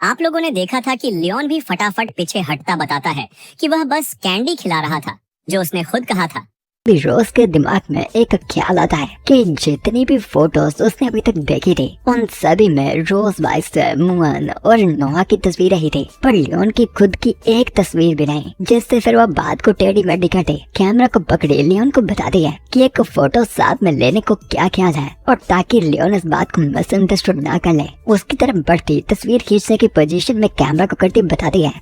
आप लोगों ने देखा था कि लियोन भी फटाफट पीछे हटता बताता है कि वह बस कैंडी खिला रहा था, जो उसने खुद कहा था। रोज के दिमाग में एक ख्याल आता है कि जितनी भी फोटोज उसने अभी तक देखी थी उन सभी में रोज वाइस, मुअन और नोआ की तस्वीरें ही थी, पर लियोन की खुद की एक तस्वीर भी नहीं, जिससे फिर वह बात को टेढ़ी मेढ़ी काटे कैमरा को पकड़े लियोन को बताती है कि एक फोटो साथ में लेने को क्या किया जाए, और ताकि लियोन इस बात को मिसअंडरस्टूड ना कर ले उसकी तरफ बढ़ती तस्वीर खींचने की पोजीशन में कैमरा को करती बताती है,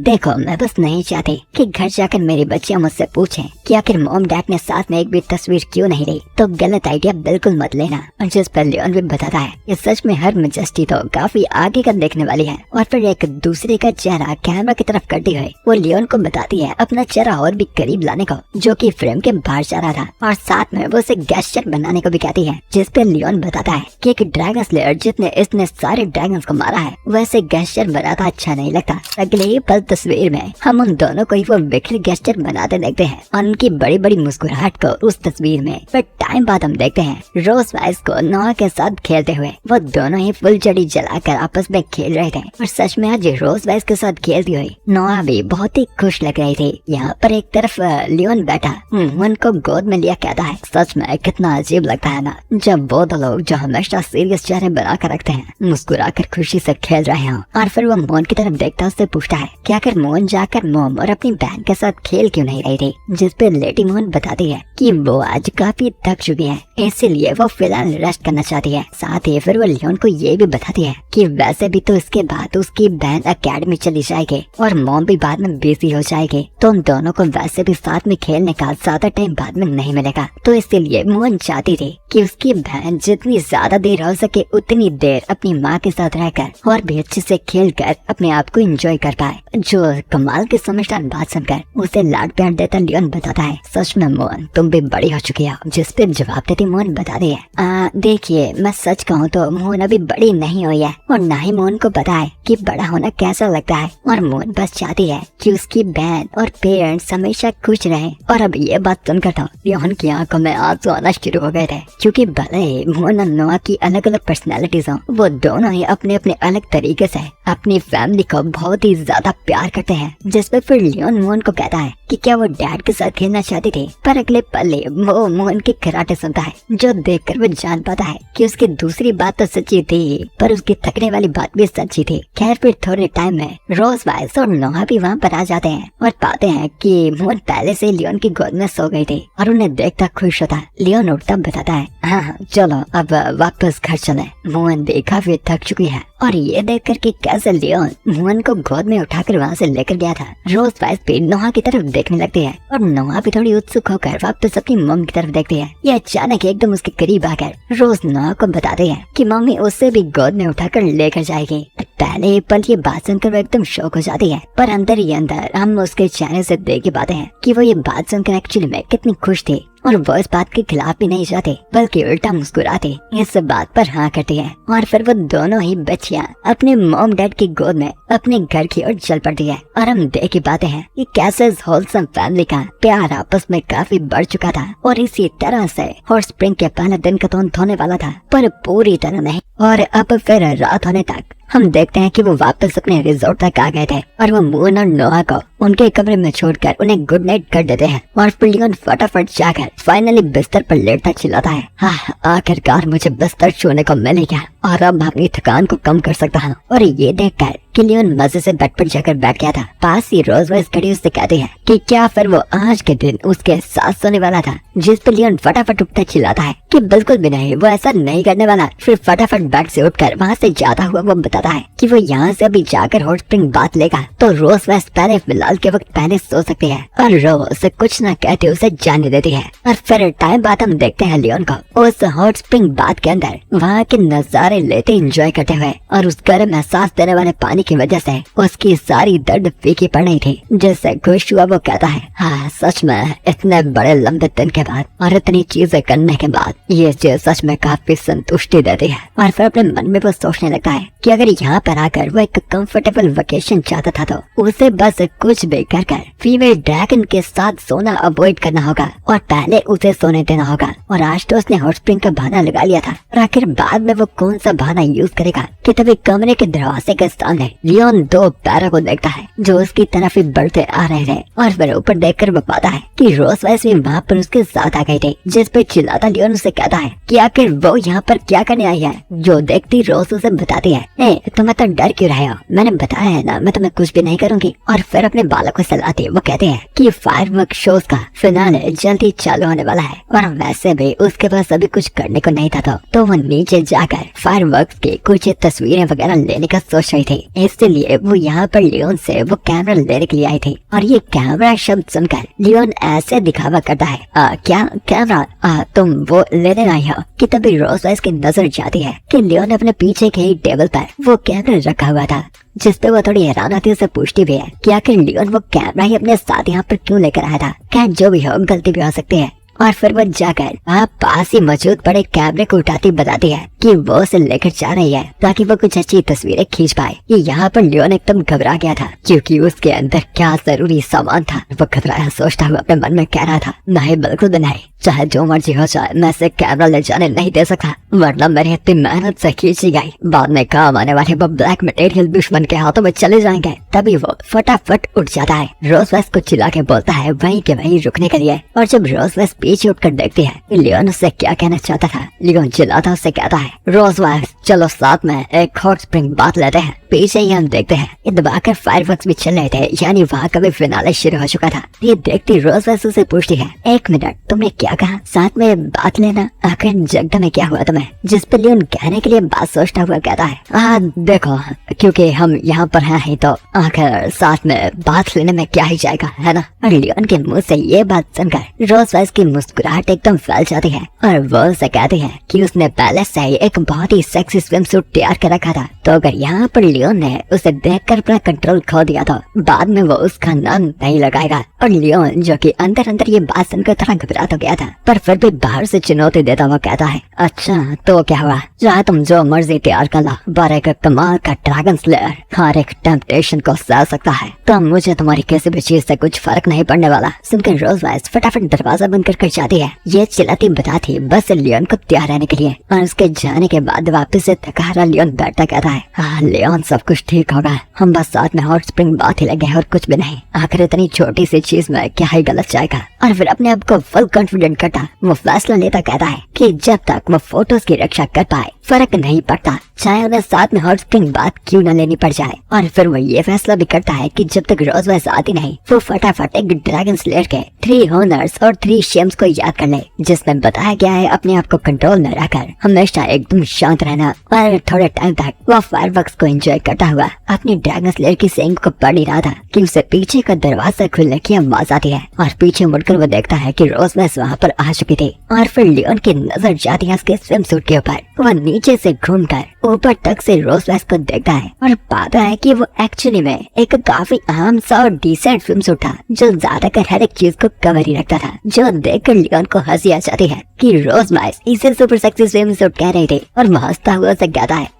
देखो मैं बस नहीं चाहती कि घर जाकर मेरी बच्चियां मुझसे पूछें कि आखिर मॉम डैड साथ में एक भी तस्वीर क्यों नहीं ली, तो गलत आइडिया बिल्कुल मत लेना। और जिस पर लियोन भी बताता है ये सच में हर मजेस्टी तो काफी आगे का देखने वाली है, और फिर एक दूसरे का चेहरा कैमरा की तरफ करती हुए वो लियोन को बताती है अपना चेहरा और भी करीब लाने को, जो कि फ्रेम के बाहर जा रहा था, और साथ में वो उसे गेस्चर बनाने को भी कहती है, जिस पर लियोन बताता है कि एक ड्रैगन स्लेयर जितने इसने सारे ड्रैगन को मारा है वैसे गेस्चर बनाता अच्छा नहीं लगता। अगले ही पल तस्वीर में हम उन दोनों को ही वो बिखरे गेस्चर बनाते देखते हैं, और उनकी बड़ी बड़ी मुस्कुराहट को उस तस्वीर में। फिर टाइम बाद हम देखते हैं रोज वाइस को नोआ के साथ खेलते हुए। वो दोनों ही फुलझड़ी जलाकर आपस में खेल रहे थे, और सच में आज रोज वाइस के साथ खेलती हुई नोआ भी बहुत ही खुश लग रही थी। यहाँ पर एक तरफ लियोन बैठा मुअन को गोद में लिया कहता है, सच में कितना अजीब लगता है ना जब वो दो लोग जो हमेशा सीरियस चेहरे बना कर रखते हैं मुस्कुराकर खुशी से खेल रहे हो। और फिर वो मुअन की तरफ देखता उससे पूछता है कि आखिर मुअन जाकर मॉम और अपनी बहन के साथ खेल क्यों नहीं रही थी, जिस पे लेडी मुअन बताती है कि वो आज काफी थक चुकी है, इसीलिए वो फिलहाल रेस्ट करना चाहती है। साथ ही फिर वो लियोन को ये भी बताती है कि वैसे भी तो इसके बाद उसकी बहन एकेडमी चली जाएगी और मॉम भी बाद में बिजी हो जाएगी, तो उन दोनों को वैसे भी साथ में खेलने का ज्यादा टाइम बाद में नहीं मिलेगा। तो इसीलिए मुअन चाहती थी कि उसकी बहन जितनी ज्यादा देर हो सके उतनी देर अपनी माँ के साथ रहकर और भी अच्छे से खेल कर अपने आप को एंजॉय कर पाए। जो कमाल की समझदार बात सुनकर उसे लाड प्यार देता लियोन बताता है, सच में मुअन तुम भी बड़ी हो चुकी हो। जिस पे जवाब देती मुअन बताती है, देखिए मैं सच कहूँ तो मुअन अभी बड़ी नहीं हुई है, और ना ही मुअन को पता है कि बड़ा होना कैसा लगता है, और मुअन बस चाहती है कि उसकी बहन और पेरेंट्स हमेशा खुश रहें। और अब ये बात सुनकर तो लियोन की आंखों में आंसू आना शुरू हो गए थे, क्योंकि भले ही मुअन और नोआ की अलग अलग पर्सनैलिटीज हो, वो दोनों ही अपने अपने अलग तरीके से अपनी फैमिली को बहुत ही ज्यादा प्यार करते हैं। जिस पे फिर लियोन मुअन को कहता है कि क्या वो डैड के साथ खेलना चाहती थी, पर अगले पल वो मुअन के कराटे सुनता है, जो देखकर वो जान पाता है कि उसकी दूसरी बात तो सच्ची थी, पर उसकी थकने वाली बात भी सच्ची थी। खैर फिर थोड़े टाइम में रोज वाइस और नोआ भी वहाँ पर आ जाते हैं और पाते हैं कि मुअन पहले से लियोन की गोद में सो गई थी, और उन्हें देखता खुश होता। लियोन उठता बताता है, हाँ चलो अब वापस घर चले, मुअन भी काफी थक चुकी है। और ये देख कर कि कैसे लियोन मुअन को गोद में उठाकर वहाँ से लेकर गया था, रोज वाइस भी नोआ की तरफ देखने लगती है, और नोआ भी थोड़ी उत्सुक होकर वापस अपनी मम्मी की तरफ देखती है। ये अचानक एकदम उसके करीब आकर रोज नोआ को बताती है कि मम्मी उससे भी गोद में उठाकर लेकर जाएगी। पहले ही पल ये बात सुनकर वो एकदम शौक हो जाती है, पर अंदर ही अंदर हम उसके चेहरे से देख पाते हैं कि वो ये बात सुनकर एक्चुअली में कितनी खुश थी, और वो इस बात के खिलाफ भी नहीं जाते बल्कि उल्टा मुस्कुराते इस बात पर हाँ करती है। और फिर वो दोनों ही बच्चियां अपने मॉम डैड की गोद में अपने घर की ओर चल पड़ती है, और हम देख ही पाते हैं कि कैसे इस होलसम फैमिली का प्यार आपस में काफी बढ़ चुका था। और इसी तरह से हॉट स्प्रिंग के पहले दिन का तो अंत होने वाला था, पर पूरी तरह नहीं। और अब फिर रात होने तक हम देखते हैं कि वो वापस अपने रिजॉर्ट तक आ गए थे, और वो मुअन और नोआ को उनके कमरे में छोड़कर उन्हें गुड नाइट कर देते हैं। और फिर लियोन फटाफट जाकर फाइनली बिस्तर पर लेटता चिल्लाता है, हाँ आखिरकार मुझे बिस्तर छूने को मिल गया, और अब मैं अपनी थकान को कम कर सकता हूँ। और ये देखकर कि लियोन मजे से बेड पर जाकर बैठ गया था, पास ही रोज वाइस खड़ी उससे कहती है कि क्या फिर वो आज के दिन उसके साथ सोने वाला था, जिस पर लियोन फटाफट उठता चिल्लाता है कि बिल्कुल भी नहीं, वो ऐसा नहीं करने वाला। फिर फटाफट बेड से उठकर वहाँ से जाता हुआ वो बताता है कि वो यहाँ से अभी जाकर हॉट स्प्रिंग बात लेगा, तो रोज वाइस पहले फिलहाल के वक्त पहले सो सकती है, और रोज से कुछ न कहते उसे जाने देती है। और फिर टाइम बाद हम देखते हैं लियोन को उस हॉट स्प्रिंग बात के अंदर वहाँ के नजारे लेते एंजॉय करते हुए, और उस गर्म एहसास देने वाले पानी की वजह से उसकी सारी दर्द फीकी पड़ रही थी। जिससे खुश हुआ वो कहता है, हाँ सच में इतने बड़े लंबे दिन के बाद और इतनी चीजें करने के बाद ये चीज सच में काफी संतुष्टि देती है। और फिर अपने मन में वो सोचने लगता है कि अगर यहाँ पर आकर वो एक कंफर्टेबल वेकेशन चाहता था तो उसे बस कुछ भी कर फीमेल ड्रैगन के साथ सोना अवॉइड करना होगा, और पहले उसे सोने देना होगा। और आज तो उसने हॉट स्प्रिंग का बहाना लगा लिया था, और आखिर बाद में वो कौन सा बहाना यूज करेगा कि तभी कमरे के दरवाजे के सामने लियोन दो पैरों को देखता है जो उसकी तरफ ही बढ़ते आ रहे थे और फिर ऊपर देखकर बताता है कि रोज वाइस भी वहाँ पर उसके साथ आ गई थी, जिस पे चिल्लाता लियोन उसे कहता है कि आखिर वो यहाँ पर क्या करने आई है। जो देखती रोज उसे बताती है, तुम्हें तो डर क्यों रहे हो, मैंने बताया है ना मैं तुम्हें कुछ भी नहीं करूंगी। और फिर अपने बालों को सलाहती वो कहते हैं कि फायरवर्क शोज का फिनाले जल्दी चालू होने वाला है और वैसे भी उसके पास अभी कुछ करने को नहीं था तो वो नीचे जाकर फायरवर्क्स की कुछ तस्वीरें वगैरह लेने का सोच रही थी। इसलिए वो यहाँ पर लियोन से वो कैमरा लेने के लिए आई थी और ये कैमरा शब्द सुनकर लियोन ऐसे दिखावा करता है, क्या कैमरा, तुम वो लेने आई हो। कि तभी रोज वाइस की नजर जाती है कि लियोन अपने पीछे के ही टेबल पर वो कैमरा रखा हुआ था, जिस पे वो थोड़ी हैरान होती है, उसे पूछती भी है कि आखिर लियोन वो कैमरा ही अपने साथ यहाँ पर क्यों लेकर आया था। खैर जो भी हो, गलती भी हो सकती है। और फिर वो जाकर वहाँ पास ही मौजूद पड़े कैमरे को उठाती बताती है कि वो उसे लेकर जा रही है ताकि वो कुछ अच्छी तस्वीरें खींच पाए। कि यहाँ पर लियोन एकदम घबरा गया था क्योंकि उसके अंदर क्या जरूरी सामान था। वो घबराया सोचता हुआ अपने मन में कह रहा था, नहीं बिल्कुल भी नहीं, चाहे जो मर्जी हो जाए मैं इसे कैमरा ले जाने नहीं दे सकता, वरना मेरी इतनी मेहनत से खींची गई बाद में काम आने वाले वो ब्लैक मटेरियल दुश्मन के हाथों में चले जाएंगे। तभी वो फटाफट उठ जाता है, रोज वेस को चिल्ला के बोलता है वहीं के वहीं रुकने के लिए। और जब रोज वेस पीछे उठकर देखती है कि लियोन उससे क्या कहना चाहता था, लियोन चिल्लाता उससे कहता है, रोज वेस चलो साथ में एक हॉट स्प्रिंग बात लेते हैं। पीछे ही हम देखते हैं ये दबाकर फायरवर्क्स भी चल रहे थे, यानी वहाँ का भी फिनाले शुरू हो चुका था। ये देखती रोज वेस उसे पूछती है, एक मिनट तुमने क्या कहा, साथ में बात लेना, आखिर जगह में क्या हुआ तुम्हें। जिस पर लियोन कहने के लिए बात सोचता हुआ कहता है, देखो क्योंकि हम यहाँ पर हैं ही तो आखिर साथ में बात लेने में क्या ही जाएगा, है ना। और लियोन के मुंह से ये बात सुनकर रोज वाइस की मुस्कुराहट एकदम फैल जाती है और वो उसे कहती है कि उसने पहले से ही एक बहुत ही सेक्सी स्विम सूट तैयार कर रखा था, तो अगर यहाँ पर लियोन ने उसे देखकर अपना कंट्रोल खो दिया तो बाद में वो उसका नाम नहीं लगाएगा। और लियोन जो कि अंदर अंदर ये बात सुनकर थोड़ा घबरा तो गया था, पर फिर भी बाहर से चुनौती देता हुआ कहता है, अच्छा तो क्या हुआ, चाहे तुम जो मर्जी तैयार कर लो, पर एक कमाल का ड्रैगन स्लेयर हर एक टेम्पटेशन को सह सकता है, तो मुझे तुम्हारी किसी भी चीज से कुछ फर्क नहीं पड़ने वाला। सुनकर रोज वाइस फटाफट दरवाजा बंद कर जाती है। ये चिल्लाती बताती बस लियोन को तैयार रहने के लिए। और उसके जाने के बाद वापस से थका हारा लियोन बैठता कहता है, हाँ लियोन सब कुछ ठीक होगा, हम बस साथ में हॉट स्प्रिंग बात ही लगे और कुछ भी नहीं, आखिर इतनी छोटी सी चीज में क्या ही गलत जाएगा। और फिर अपने आप को फुल कॉन्फिडेंट करता वो फैसला लेता कहता है कि जब तक वो फोटोज की रक्षा कर पाए फर्क नहीं पड़ता, चाहे उन्हें साथ में हॉट स्प्रिंग बात क्यों न लेनी पड़ जाए। और फिर वो ये फैसला भी करता है कि जब तक रोज वाइस आती नहीं वो फटाफट एक ड्रैगन स्लेयर के 3 हॉनर्स और 3 शेम्स को याद कर ले, जिसमें बताया गया है अपने आप को कंट्रोल में रखकर हमेशा एकदम शांत रहना। और थोड़े टाइम तक वो फायरवर्क्स को एंजॉय करता हुआ अपनी ड्रैगन स्लेयर की सेंग को पढ़ ही रहा था कि उसे पीछे का दरवाजा खुलने की आवाज आती है और पीछे मुड़कर वो देखता है कि रोज वाइस वहाँ पर आ चुकी थी। और फिर लियोन की नजर जाती है उसके स्विम सूट के ऊपर। वो नीचे से घूमकर ऊपर तक से रोज वाइस को देखता है और पाता है कि वो एक्चुअली में एक काफी आम सा और डिसेंट स्विम सूट था जो ज्यादातर हर एक चीज को कवर ही रखता था, जो देखकर लियोन को हंसी आ जाती है कि रोज वाइस इसे सुपर सेक्सी स्विम सूट कह रही थी। और वो हंसता हुआ उसे कहता है,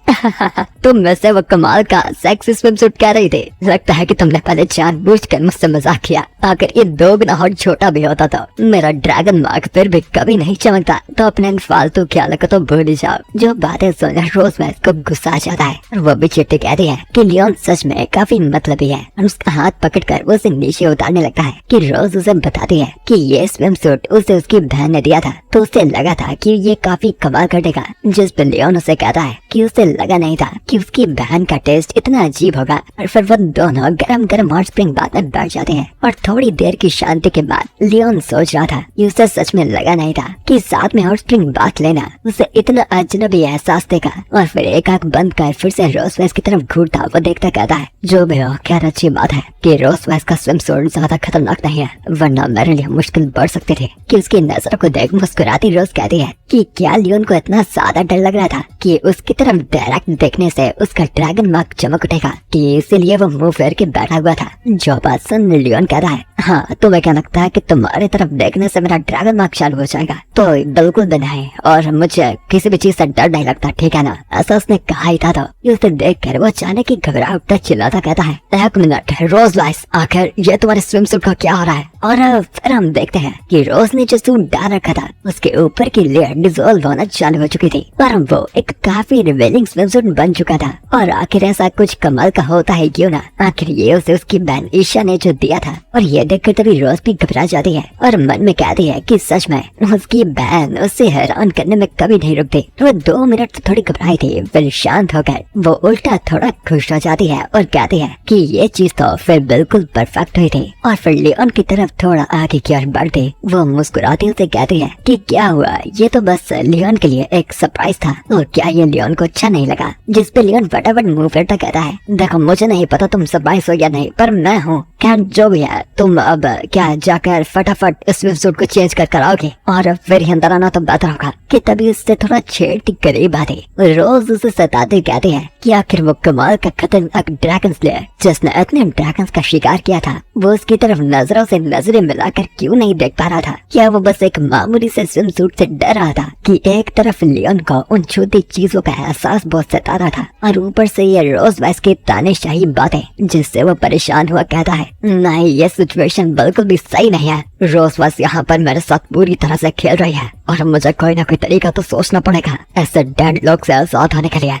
तुम में से वो कमाल का सेक्सी स्विम सूट कह रही थी, लगता है कि तुमने पहले जानबूझकर मुझसे मजाक किया, अगर ये दोगुना और छोटा भी होता तो मेरा ड्रैगन मार्क फिर भी कभी नहीं चमकता। तो अपने इन फालतू ख्यालों को तो भूल ही जाओ। जो बातें सुनकर रोज वाइस को गुस्सा आ जाता है और वो भी चिट्ठी कहती है कि लियोन सच में काफी मतलबी है और उसका हाथ पकड़कर वो उसे नीचे उतारने लगता है। कि रोज उसे बताती है कि ये स्विम सूट उसे उसकी बहन ने दिया था, तो उसे लगा था कि ये काफी कमाल कर देगा। जिस पर लियोन उसे कहता है कि उसे लगा नहीं था कि उसकी बहन का टेस्ट इतना अजीब होगा। और फिर वो दोनों गरम गरम हॉट स्प्रिंग बात में बैठ जाते हैं। और थोड़ी देर की शांति के बाद लियोन सोच रहा था कि उसे सच में लगा नहीं था कि साथ में हॉट स्प्रिंग बात लेना उसे इतना अजनबी एहसास देगा। और फिर एक आंख बंद कर फिर से रोज वाइस की तरफ घूरता वो देखता कहता है, जो भी हो क्या अच्छी बात है कि रोज वाइस का स्विम सूट ज्यादा खतरनाक नहीं है, वरना मेरे लिए मुश्किल बढ़ सकती थी। कि उसकी नजरों को देख मुस्कुराती रोज कहती है कि क्या लियोन को इतना ज्यादा डर लग रहा था कि उसकी तरफ डायरेक्ट देखने से उसका ड्रैगन मार्क चमक उठेगा, कि इसीलिए वो मुंह फेर के बैठा हुआ था। जो बात सुन लियोन कहता है, हाँ तुम्हें क्या लगता है कि तुम्हारी तरफ देखने से मेरा ड्रैगन मार्क चालू हो जाएगा? तो बिल्कुल भी नहीं, और मुझे किसी भी चीज से डर नहीं लगता, ठीक है ना। ऐसा उसने कहा ही था। तो उसे देख कर वो अचानक ही घबरा उठता चिल्लाता कहता है, एक मिनट रोज वाइस, आखिर ये तुम्हारे स्विम सूट का क्या हो रहा है? और फिर हम देखते हैं कि रोज ने जो सूट डाल रखा था उसके ऊपर की लेयर डिसॉल्व होना चालू हो चुकी थी और वो एक काफी रिवेलिंग स्विमसूट बन चुका था। और आखिर ऐसा कुछ कमाल का होता है क्यों ना, आखिर ये उसे उसकी बहन ईशा ने जो दिया था। और ये देखकर तभी रोज भी घबरा जाती है और मन में कहती है कि सच में उसकी बहन उससे हैरान करने में कभी नहीं रुकती। वो 2 मिनट तो थोड़ी घबराई थी, फिर शांत होकर वो उल्टा थोड़ा खुश हो जाती है और कहती है कि ये चीज तो फिर बिल्कुल परफेक्ट हुई थी। और फिर लियोन की तरफ थोड़ा आगे की ओर बढ़ते वो मुस्कुराती उसे कहती है कि क्या हुआ, ये तो बस लियोन के लिए एक सरप्राइज था। और क्या ये लियोन को अच्छा नहीं लगा? जिस पे लियोन फटाफट मुंह फेरता कहता है, देखो मुझे नहीं पता तुम सरप्राइज हो या नहीं, पर मैं हूँ। क्या जो भी है, तुम अब क्या जाकर फटाफट इस स्विमसूट को चेंज कर कराओगे और फिर अंदर आना तो बेहतर होगा। कि तभी उससे थोड़ा छेड़ती करीब आती रोज उसे सताते कहते हैं कि आखिर वो कमाल का खतरनाक ड्रैगन स्लेयर जिसने इतने ड्रैगन्स का शिकार किया था, वो उसकी तरफ नजरों से नजरें मिलाकर क्यों नहीं देख पा रहा था? क्या वो बस एक मामूली से स्विमसूट से डर रहा था कि एक तरफ लियोन को उन छोटी चीजों का एहसास बहुत सता रहा था और ऊपर से ये रोज वैस की तानेशाही बातें जिससे वो परेशान हुआ कहता है, नहीं ये सिचुएशन बिल्कुल भी सही नहीं है। रोज वैस यहाँ पर मेरे साथ पूरी तरह से खेल रही है और मुझे कोई ना कोई तरीका तो सोचना पड़ेगा ऐसे डेड लोग से आजाद होने के लिए।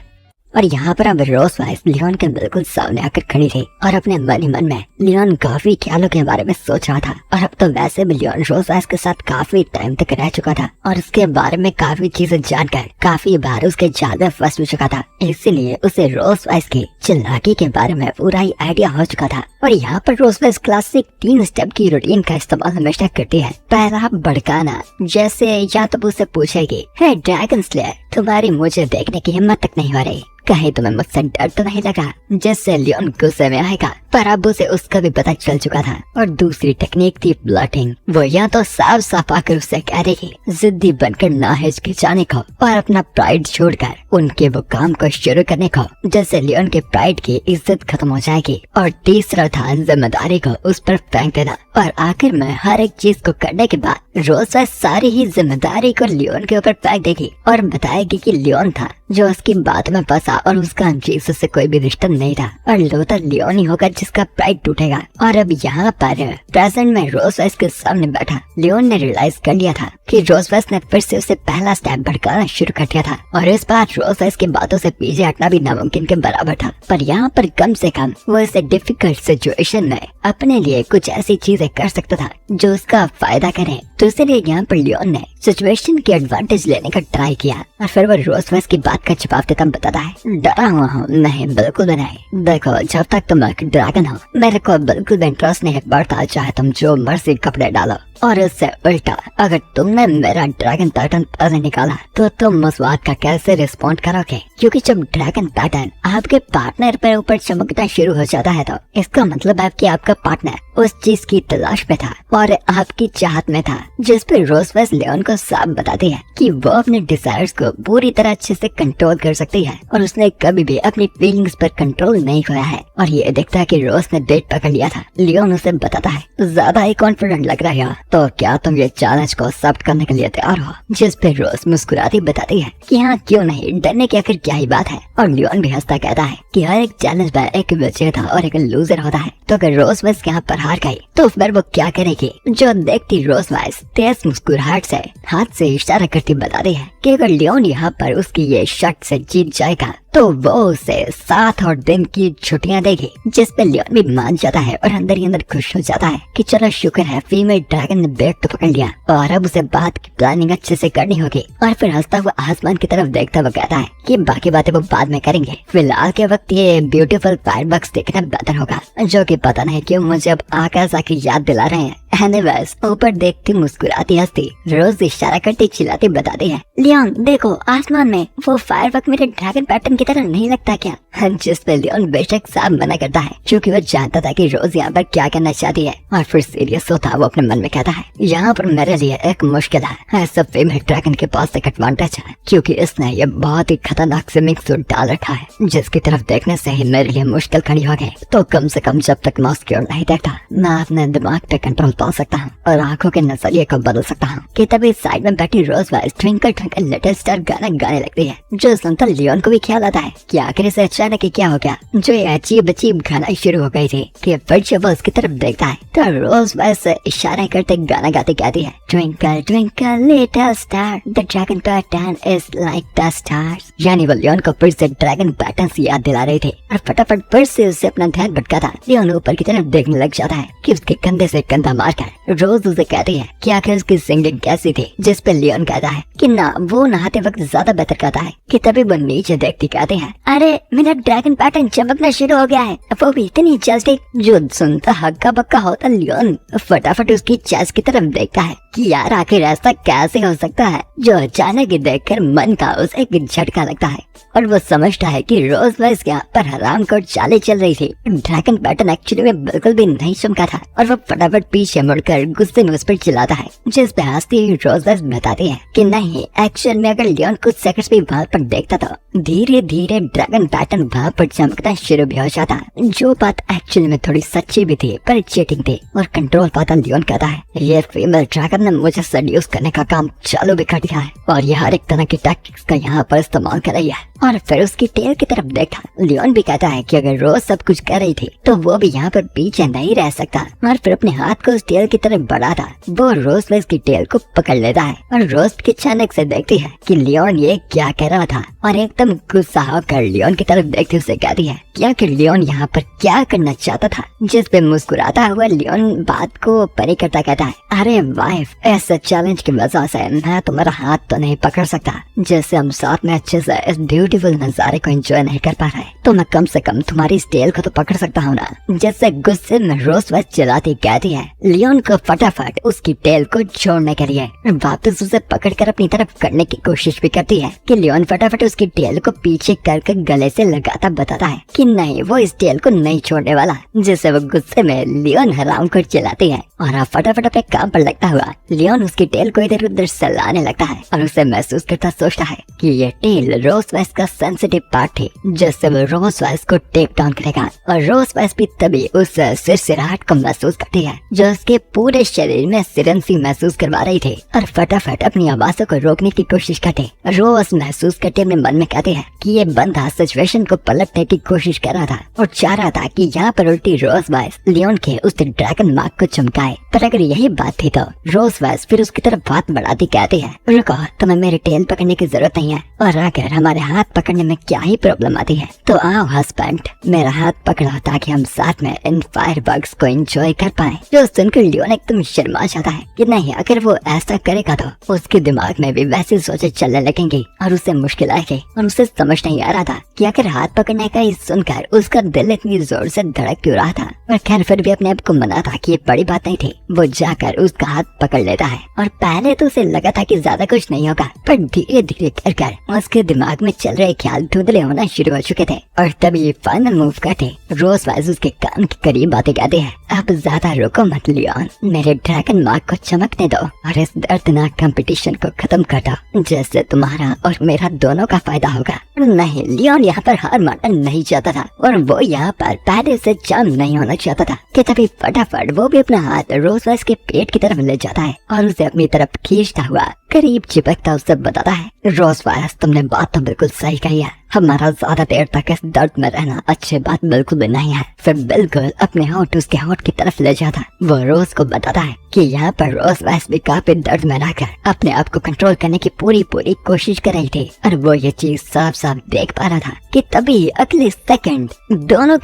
और यहाँ पर अब रोज वाइस लियोन के बिल्कुल सामने आकर खड़ी थी और अपने मन ही मन में लियोन काफी ख्यालों के बारे में सोच रहा था। और अब तो वैसे भी लियोन रोज वाइस के साथ काफी टाइम तक रह चुका था और उसके बारे में काफी चीजें जानकर काफी बार उसके जाल में फंस भी चुका था, इसीलिए उसे रोज वाइस की चालाकी के बारे में पूरा ही आइडिया हो चुका था। और यहाँ पर रोज वाइस क्लासिक 3 स्टेप की रूटीन का इस्तेमाल हमेशा करती है। पहला भड़काना, जैसे या तो उसे पूछेगी, हे ड्रैगन स्लेयर तुम्हारी मुझे देखने की हिम्मत तक नहीं हो रही, कहीं तुम्हें मुझसे डर तो नहीं लगा? जिससे लियोन गुस्से में आएगा, पर अब उसे उसका भी पता चल चुका था। और दूसरी टेक्निक थी ब्लटिंग। वो या तो साफ साफ आकर उससे कह देगी, जिद्दी बनकर ना हिचकिचाने को और अपना प्राइड छोड़कर उनके वो काम को शुरू करने को, जिससे लियोन के प्राइड की इज्जत खत्म हो जाएगी। और तीसरा था जिम्मेदारी को उस पर फेंक देना। और आखिर में हर एक चीज को करने के बाद रोज सारी ही जिम्मेदारी को लियोन के ऊपर फेंक देगी और बताएगी कि लियोन था जो उसकी बात में फंसा और उसका जीसस से कोई भी रिश्ता नहीं था और लौटा लियोन ही होगा जिसका प्राइड टूटेगा। और अब यहाँ पर प्रेजेंट में रोज वाइस के सामने बैठा लियोन ने रियलाइज कर लिया था कि रोज वाइस ने फिर से उसे पहला स्टेप भड़काना शुरू कर दिया था और इस बार रोज वाइस की बातों से पीछे हटना भी नामुमकिन के बराबर था। पर यहाँ पर कम से कम वो इस डिफिकल्ट सिचुएशन में अपने लिए कुछ ऐसी चीजें कर सकता था जो उसका फायदा करे। तो इसलिए यहाँ पर लियोन ने सिचुएशन की एडवांटेज लेने का ट्राई किया और फिर वो रोज वाइस की बात का जवाब देता बताता है, डरा हुआ हूँ नहीं, बिल्कुल भी नहीं। देखो जब तक तुम एक ड्रैगन हो मेरे को बिल्कुल भी इंटरेस्ट नहीं बढ़ता, चाहे तुम जो मर्जी कपड़े डालो। और इससे उल्टा अगर तुमने मेरा ड्रैगन पैटर्न पहले निकाला तो तुम उस बात का कैसे रिस्पॉन्ड करोगे? क्योंकि जब ड्रैगन पैटर्न आपके पार्टनर पर ऊपर चमकना शुरू हो जाता है तो इसका मतलब है कि आपका पार्टनर उस चीज की तलाश में था और आपकी चाहत में था। जिस पर रोज वाइस लियोन को साफ बताती है कि वो अपने डिजायर्स को पूरी तरह अच्छे से कंट्रोल कर सकती है और उसने कभी भी अपनी फीलिंग्स पर कंट्रोल नहीं खोया है। और ये देखता है कि रोज ने डेट पकड़ लिया था। लियोन उसे बताता है, ज्यादा ही कॉन्फिडेंट लग रहा है, तो क्या तुम ये चैलेंज को एक्सेप्ट करने के लिए तैयार हो? जिस पे रोज मुस्कुराती बताती है कि हाँ क्यों नहीं, डरने की आखिर क्या ही बात है। और लियोन भी हंसता कहता है कि हर एक चैलेंज में एक विजेता और एक लूजर होता है, तो अगर रोज वाइस यहाँ पर हार गई तो फिर वो क्या करेगी? जो देखती रोज वाइस तेज मुस्कुराहट से हाथ से इशारा करती बताती है कि अगर लियोन यहाँ पर उसकी ये शर्ट से जीत जाएगा तो वो उसे 7 और दिन की छुट्टियां देगी। जिस पे लियोन भी मान जाता है और अंदर ही अंदर खुश हो जाता है कि चलो शुक्र है फीमेल ड्रैगन ने बैग तो पकड़ लिया और अब उसे बात की प्लानिंग अच्छे से करनी होगी। और फिर हंसता हुआ आसमान की तरफ देखता हुआ कहता है कि बाकी बातें वो बाद में करेंगे, फिलहाल के वक्त ये ब्यूटीफुल फायरवर्क्स देखना बेहतर होगा। जो कि पता नहीं क्यों मुझे अब आकाश की याद दिला रहे हैं। एनीवेज ऊपर देखती मुस्कुराती हंसती रोज इशारा करती चिल्लाती बताती है, लियोन देखो आसमान में वो फायरवर्क मेरे ड्रैगन पैटर्न की तरह नहीं लगता क्या? जिस पे लियोन बेशक साफ मना करता है क्योंकि वो जानता था कि रोज यहाँ पर क्या करना चाहती है। और फिर सीरियस होता वो अपने मन में कहता है, यहाँ पर मेरे लिए एक मुश्किल है। ऐसा फीमेल ड्रैगन के पास एक एडवांटेज है क्योंकि इसने ये बहुत ही खतरनाक स्विमिंग सूट डाल रखा है जिसकी तरफ देखने से ही मेरे लिए मुश्किल खड़ी हो गई। तो कम से कम जब तक मैं उसकी ओर नहीं देखता मैं अपने दिमाग पे कंट्रोल पा बदल सकता हूँ और आंखों के नजरिए को बदल सकता हूँ। कि तभी साइड में बैठी रोज वाइस ट्विंकल ट्विंकल लिटिल स्टार गाना गाने लगती है, जो सुनकर लियोन को भी ख्याल आता है कि आखिर से अचानक ही क्या हो गया, जो ये अजीब अजीब गाना शुरू हो गई थी। कि फिर जब वो उसकी तरफ देखता है तो रोज वाइस इशारा करते गाना गाते कहती है, twinkle twinkle little star the dragon pattern is like the stars. यानी वो लियोन को फिर से ड्रैगन पैटर्न याद दिला रही थी और फटाफट फिर से उससे अपना ध्यान भटकाता लियोन ऊपर की तरफ देखने लग जाता है कि उसके कंधे से कंधा मारकर रोज उसे कहती है कि आखिर उसकी सिंगिंग कैसी थी, जिस पे लियोन कहता है कि ना वो नहाते वक्त ज्यादा बेहतर गाता है। कि तभी वो नीचे देखती कहती है, अरे मेरा ड्रैगन पैटर्न चमकना शुरू हो गया है, वो भी इतनी जल्दी। जो सुनता हक्का बक्का होता लियोन फटाफट उसकी चेस्ट की तरफ देखता है कि यार आखिर ऐसा कैसे हो सकता है, जो अचानक ही देखकर मन का उसे एक झटका लगता है और वो समझता है कि रोज वाइस के यहाँ पर हराम को चाले चल रही थी। ड्रैगन पैटर्न एक्चुअली में बिल्कुल भी नहीं चमका था और वो फटाफट पीछे मुड़कर गुस्से में उस पर चिल्लाता है, जिस पे हंसती हुई रोज वाइस बताती है कि नहीं, एक्चुअल में अगर लियोन कुछ सेकंड्स भी वहाँ पर देखता तो धीरे धीरे ड्रैगन पैटर्न वहाँ पर चमकना शुरू भी हो जाता। जो बात एक्चुअली में थोड़ी सच्ची भी थी पर चीटिंग थी और कंट्रोल पाता लियोन कहता है, ये फीमेल ड्रैगन ने मुझे सेड्यूस करने का काम चालू भी कर दिया है और ये हर एक तरह की टैक्टिक्स का यहाँ पर इस्तेमाल कर रही है। और फिर उसकी टेल की तरफ देखा लियोन भी कहता है कि अगर रोज सब कुछ कर रही थी तो वो भी यहाँ पर पीछे नहीं रह सकता और फिर अपने हाथ को उस टेल की तरफ बढ़ाता। वो रोज वाइस की टेल को पकड़ लेता है और रोज के अचानक से देखती है कि लियोन ये क्या कह रहा था और एकदम गुस्सा होकर लियोन की तरफ देखते उसे कहती है कि आखिर लियोन यहाँ पर क्या करना चाहता था। जिस पे मुस्कुराता हुआ लियोन बात को परे करता कहता है, अरे वाइफ, ऐसे चैलेंज की वजह से मैं तुम्हारा हाथ तो नहीं पकड़ सकता, जैसे हम साथ में अच्छे से इस ब्यूटीफुल नजारे को एंजॉय नहीं कर पा रहे, तो मैं कम से कम तुम्हारी स्टेल को तो पकड़ सकता हूँ ना। जैसे गुस्से में रोज वाइस चिल्लाती कहती है लियोन को फटाफट उसकी टेल को छोड़ने के लिए वापस उसे पकड़कर अपनी तरफ करने की कोशिश भी करती है। कि लियोन फटाफट उसकी टेल को पीछे करके गले से लगाता बताता है कि नहीं, वो इस टेल को नहीं छोड़ने वाला। जिससे वो गुस्से में लियोन हराम कर चिल्लाती है और फटाफट अपने काम पर लगता हुआ लियोन उसकी टेल को इधर उधर सलाने लगता है और उसे महसूस करता सोचता है कि ये टेल रोज वाइस का सेंसिटिव पार्ट थी, जिससे वो रोज वाइस को टेप डाउन करेगा। और रोज वाइस भी तभी उस सिरसिराहट को महसूस करती है जो उसके पूरे शरीर में सिरन सी महसूस करवा रही थी और फटाफट अपनी आवाजों को रोकने की कोशिश करते। रोज महसूस करते अपने मन में कहते हैं कि ये बंदा सिचुएशन को पलटने की कोशिश कर रहा था और चाह रहा था कि यहाँ पर उल्टी रोज वाइस लियोन के उस ड्रैगन मार्क को चमकाए। पर अगर यही बात थी तो रोज वाइस फिर उसकी तरफ हाथ बढ़ाती कहती है, रुको, तुम्हें मेरी टेल पकड़ने की जरूरत नहीं है और अगर हमारे हाथ पकड़ने में क्या ही प्रॉब्लम आती है तो आओ हस्बैंड, मेरा हाथ पकड़ो ताकि हम साथ में इन फायरवर्क्स को एंजॉय कर पाए। जो सुनकर लियोन एकदम शर्मा जाता है कि नहीं, अगर वो ऐसा करेगा तो उसके दिमाग में भी वैसी सोचें चलने लगेंगी और उसे मुश्किल आएगी और उसे समझ नहीं आ रहा था कि आखिर हाथ पकड़ने का ही सुनकर उसका दिल इतनी जोर से धड़क क्यों रहा था। और खैर फिर भी अपने आप को मना था कि ये बड़ी बात नहीं थी। वो जाकर उसका हाथ पकड़ लेता है और पहले तो उसे लगा था कि ज्यादा कुछ नहीं होगा, पर धीरे धीरे कर उसके दिमाग में चल रहे ख्याल धुंधले होना शुरू हो चुके थे। और तभी फाइनल मूव करते रोज वाइस उसके कान के करीब आते कहते हैं, अब ज्यादा रुको मत लियोन, मेरे ड्रैगन मार्क को चमकने दो और इस दर्दनाक कंपटीशन को खत्म कर दो, जैसे तुम्हारा और मेरा दोनों का फायदा होगा। नहीं, लियोन यहाँ पर हार मानना नहीं चाहता था और वो यहाँ पर पहले से जाम नहीं होना चाहता था। कि तभी फटाफट वो भी अपना हाथ रोज वाइस के पेट की तरफ ले जाता है और उसे अपनी तरफ खींचता हुआ करीब चिपकता उसे बताता है, रोज वाइस, तुमने बात तो बिल्कुल सही कही है, हमारा ज्यादा देर तक इस दर्द में रहना अच्छी बात बिल्कुल भी नहीं है। फिर बिल्कुल अपने होंठ उसके होंठ की तरफ ले जाता वो रोज को बताता है कि यहाँ पर रोज वाइस भी काफी दर्द में रहकर अपने आप को कंट्रोल करने की पूरी कोशिश कर रही थी और वो ये चीज साफ साफ देख पा रहा था। कि तभी अगले सेकंड दोनों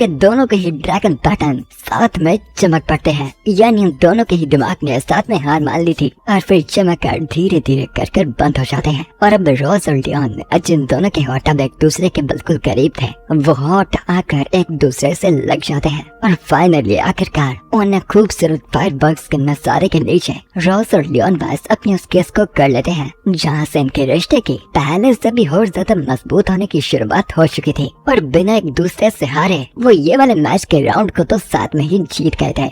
के ही ड्रैगन पैटर्न साथ में चमक पड़ते हैं, यानी दोनों के ही दिमाग ने साथ में हार मान ली थी और फिर चमक कर धीरे धीरे कर बंद हो जाते हैं। और अब रोज और लियोन जिन दोनों के होठ अब एक दूसरे के बिल्कुल करीब थे, वो होठ आकर एक दूसरे से लग जाते हैं और फाइनली आखिरकार उन खूबसूरत फायरवर्क्स के नजारे के नीचे रोज और लियोन वाइस अपनी उस किस को कर लेते हैं, जहाँ से इनके रिश्ते की पहले से भी और ज्यादा मजबूत होने की शुरुआत हो चुकी थी। और बिना एक दूसरे से हारे वो ये वाले मैच के राउंड को तो साथ में ही जीत गए थे।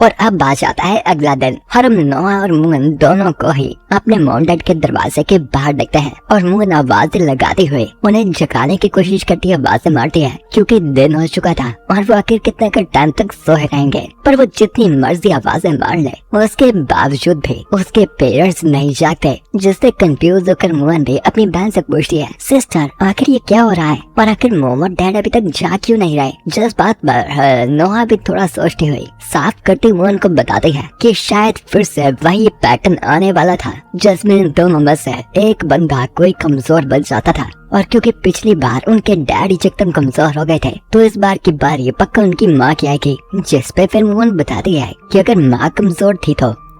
और अब आ जाता है अगला दिन। हम नोआ और मुअन दोनों को ही अपने मॉम डैड के दरवाजे के बाहर देखते हैं और मुअन आवाजें लगाते हुए उन्हें जगाने की कोशिश करती है, आवाजें मारती है क्योंकि दिन हो चुका था और वो आखिर कितने का टाइम तक सोए रहेंगे। पर वो जितनी मर्जी आवाजें मार ले उसके बावजूद भी उसके पेरेंट्स नहीं जागते, जिससे कंफ्यूज होकर मुअन भी अपनी बहन से पूछती है, सिस्टर आखिर ये क्या हो रहा है और आखिर मॉम और डैड अभी तक जाग क्यों नहीं रहे। जिस बात पर नोआ भी थोड़ा सोचती हुई साफ करती मुअन को बताती है कि शायद फिर से वही पैटर्न आने वाला था जिसमें दोनों में से एक बंदा कोई कमजोर बन जाता था। और क्योंकि पिछली बार उनके डैडी एकदम कमजोर हो गए थे तो इस बार की बारी पक्का उनकी माँ की आएगी, जिस पे फिर मुअन बताती है कि अगर माँ कमजोर थी